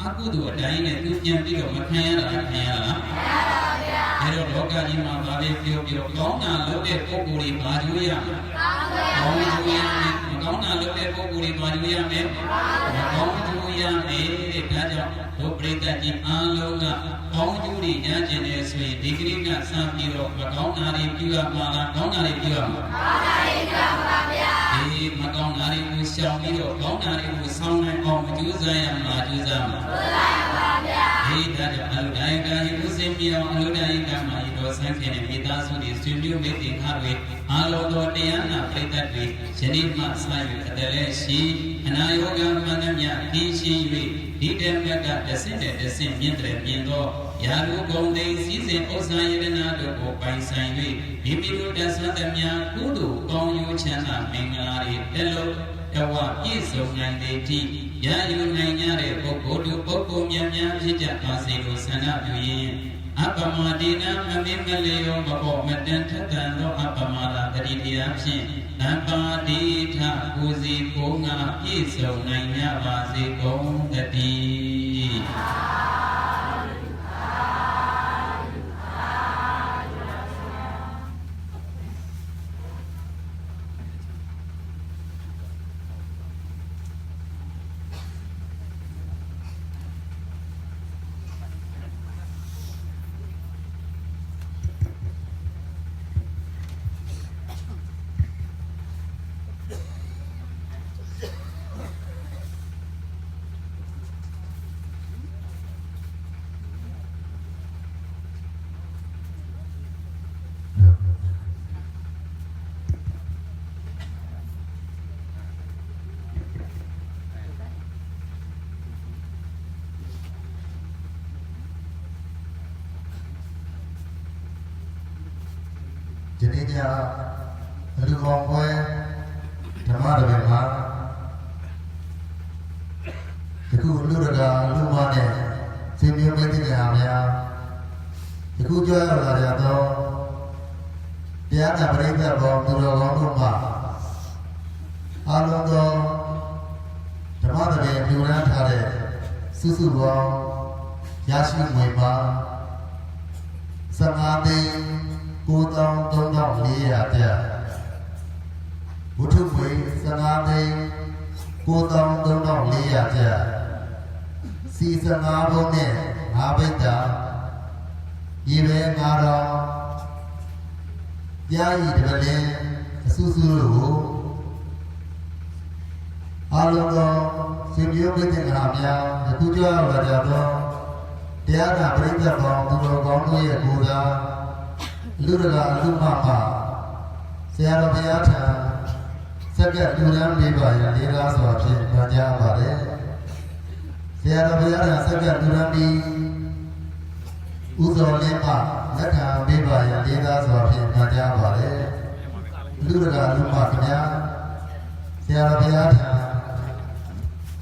အကုသိုလ်အတိုင်းနဲ့သူပြန်ပြီးတော့မခံရတာခံရလားခံရပါဗျာအဲတော့လောကကြီးမှာဗာပဲပြောကောင်းတာလုပ်တဲ့ပုဂ္ဂိုလ်တွေဘာကျိုးရမလဲကောင်းကျိုးရမယ်မကောင်းတာလုပ်တဲ့ပုဂ္ဂိုလ်တွေဘာကျိုးရမယ်မကောင်းကျိုးရမယ်တဲ့ဒါကြောင့်ဘုပရိသတ်ကြီးအားလုံးကကောင်းကျိုးတွေရကျင်တယ်ဆိုရင်ဒီကနေ့ကစပြီးတော့မကောင်းတာတွေပြုရမှာလားကောင်းတာတွေပြုရမှာကောင်းတာတွေပြုရမှာဗျာဒီမကောင်းတာတွေကိုရှောင်ပြီးတော့ကောင်းတာတွေကိုဆောင်းနိုင်အောင်ကြိုးစားရမှာကြိုးစားမှာဒီဒါကြောင့်အလုတိုင်းကံဥစဉ်မြောင်အလုတိုင်းကံမှာဤတော်ဆန်းခင်တဲ့မိသားစုတွေဆွေမျိုးမိတ်တင်ခါတွေအားလုံးသောတရားနာပရိသတ်တွေယနေ့မှစ၍အတလည်းရှိအနာယောဂမှန်သမျှကင်းရှင်း၍ဒီတမကတဆင့်တဲ့တဆင့်မြင့်တဲ့မြင့်သောယာလူကုန်သိစည်းစဉ်ဥစ္စာယတနာတို့ကိုပိုင်ဆိုင်၍မိမိတို့တဆွမ်းသမျှကုသိုလ်ကောင်းကျိုးချမ်းသာမင်္ဂလာတွေတလုံးတဝပြည့်စုံနိုင်သည်တိရယူနိုင်ကြတဲ့ပုဂ္ဂိုလ်တို့ပုဂ္ဂိုလ်များများဖြစ်ကြပါစေလို့ဆန္ဒပြုရင်းအပမတိနာမမင်းမလျောမပေါ်မတန်ထတန်သောအပမလာတတိတရားဖြင့်အပါတိထကိုစီကိုငါပြည့်စုံနိုင်ကြပါစေကုန်တည်းဒီနေ့ညလူပေါင်းပွဲဓမ္မတော်မှာဒီခုလူရကလူမနဲ့စင်မျိုးမသိတဲ့အားများဒီခုကြွရလာရတော့တရားနာပရိသတ်ဘောသူတော်ကောင်းတို့မှာအားလုံးသောဓမ္မတော်ပြုရန်ထားတဲ့စုစုပေါင်းရရှိငွေမှာ15သိန်း93,400ကျပ်ဝတ္ထုငွေ15သိန်း93,400ကျပ်စီ15ဘုံနဲ့5ဘိတ်တာရေပဲ9တောင်ကြားရည်တပလင်းအစုစုတို့ကိုအားလုံးသောစေမျိုးပြည့်တဲ့ငါများအခုကြောက်လာကြသောတရားနာပရိသတ်ပေါင်းသူတော်ကောင်းတို့ရဲ့ကိုယ်စားလူရကအလူမမဆရာတော်ဘုရားထံစက္ကန့်လူရန်လေးပါရလေးလားစွာဖြင့်ပြောကြားပါတယ်ဆရာတော်ဘုရားထံစက္ကန့်လူရန်ပြီးဥဇော်လေးမှလက်ခံပေးပါရလေးလားစွာဖြင့်ပြောကြားပါတယ်လူရကအလူမခင်ဗျာဆရာတော်ဘုရားထံ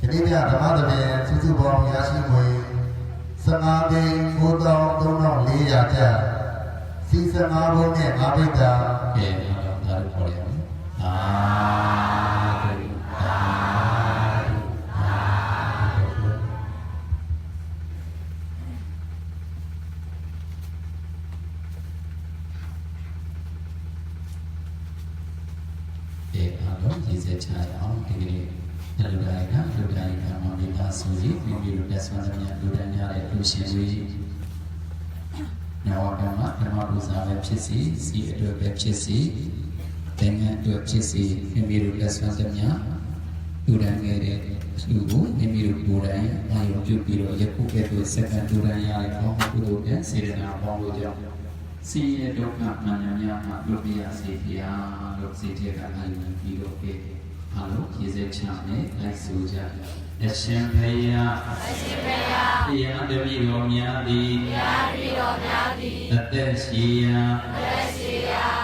ရ นี้เนี่ยธรรมะจะเป็นสุบองยาชิมวยสงาเบโคตองต้นน้องลียาจ้ะสีสงาบงเนี่ยมาเป็นดาเอ๋เราได้พอแล้วဒီစချာအောင်ဒီကနေ့လူတိုင်းကမေတ္တာဆိုပြီးမိမိတို့တက်ဆွမ်းသမျှလူတိုင်းရတဲ့လူရှင်တွေနောက်တော့ဓမ္မပူဇာပဲဖြစ်စီစီအတွက်ပဲဖြစ်စီသင်္ကန်းအတွက်ဖြစ်စီမိမိတို့တက်ဆွမ်းသမျှလူတိုင်းရတဲ့လူကိုမိမိတို့ကိုယ်တိုင်အာရုံပြုပြီးတော့ယခုကဲ့သို့စက္ကန့်လူတိုင်းရတဲ့ဘောကုသိုလ်နဲ့စေတနာပေါင်းလို့ကြောင့်စီရဒုက္ခမှန်များမှလွတ်ပြရစေဖျားလို့စေတဲ့ကအာရုံပြီးတော့ပဲအားလုံးရည်စဲချနဲ့လိုက်ဆိုကြအရှင်ဘုရားတရားတပည့်တော်များသည်အသက်ရှိရာ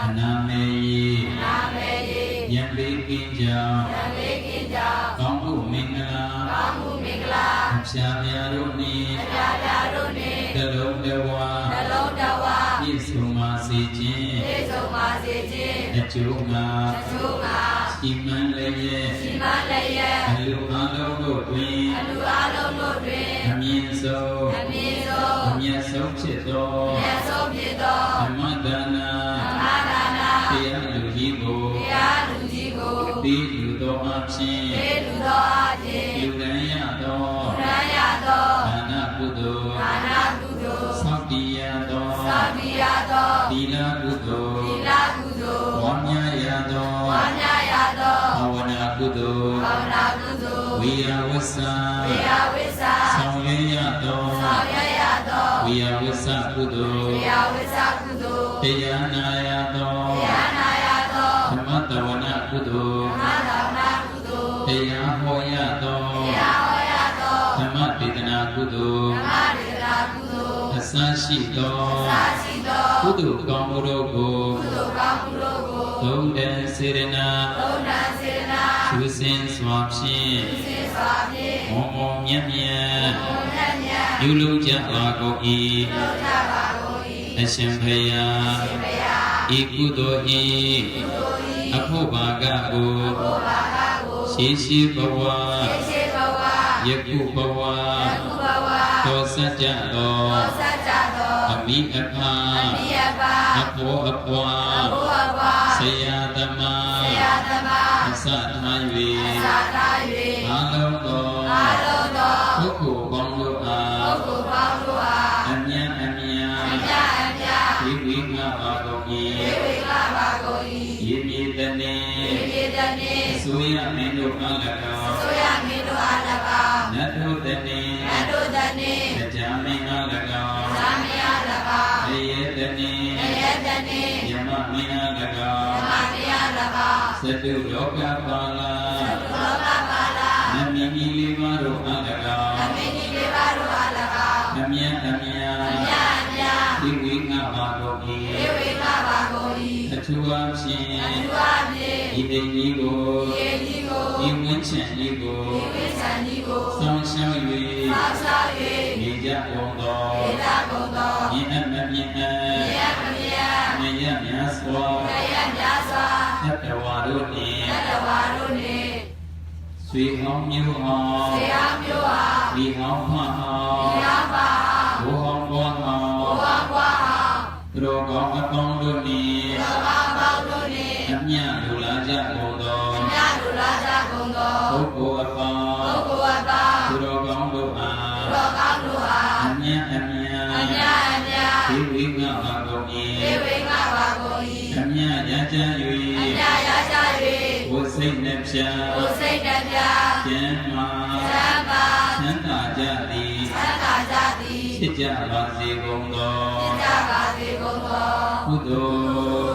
အနာမေယံပေကင်းကြောင့်ကောင်းမှုမင်္ဂလာအဖြာများတို့နှင့်တလုံးတဝါပြည့်စုံပါစေခြင်းအကျိုးငါရှိမှန်လည်းအလူအလုံးတို့တွင်အမြင့်ဆုံးအမြတ်ဆုံးဖြစ်သောဓမ္မဒါနာတရားလူကြီးကိုပြီးလူသောအဖြစ်လူတိုင်းရသောဒါနကုသိုလ်သောက်တည်ရသောသီလကုသိုလ်ဝါမြရသောဘာဝနာကုသိုလ်ဝိယဝစ္စဆောင်ရွက်ရသောဝိယဝစ္စကုသိုလ်တရားနာရသောဓမ္မတဝနာကုသိုလ်တရားဟောရသောဓမ္မဒေသနာကုသိုလ်အစရှိသောကုသိုလ်ကောင်းမှုတို့ကိုသုံးတန်စေရနာရှုစင်စွာဖြင့်မောမောမြတ်မြတ်ပြုလုပ်ကြပါကုန်၏အရှင်ဘုရားဤကုသိုလ်၏အဖို့ဘာကကိုရှိဘဝယခုဘဝသောစัจจသောအမိအဖအဘောအပွားဆရာသမားအစထား၍အာလုံးသောပုဂ္ဂိုလ်ပေါင်းတို့အားအမြတ်ဒီဝိငါပါကုန်၏ယေမြေတနေအစိုးရမင်းတို့အား၎င်းနတ်တို့တနေတရားမင်းအား၎င်းအယေတနေယမမင်းအား၎င်းသတုလောကပါလာနမင်းကြီးလေးပါးတို့အား၎င်းအမြတ်ဒီဝိငါပါကုန်၏အထူးအားဖြင့်ဤတိကြီးကိုဤဝိချံကြီးကိုဆောင်းရှောင်း၍နေကြကုန်သောဤအမမြင့်မြတ်များစွာသတ္တဝါတို့နှင့်ဆွေဟောင်းမျိုးဟောင်းဒီဟောင်းဖဟောင်းဘိုးဟောင်းဘွားဟောင်းသူတော်ကောင်းအပေါင်းတို့နှင့်အမြတ်လူလာကြကုန်သောပုဂ္ဂိုလ်အပေါင်းသူတော်ကောင်းတို့အားအမြတ်ဒီဝိငါပါကုန်၏အမြတ်ရကြ၍ဝိစိတ်နှပြကျမ်းမာချမ်းသာကြသည်ဖြစ်ကြပါစေကုန်သောကုသိုလ်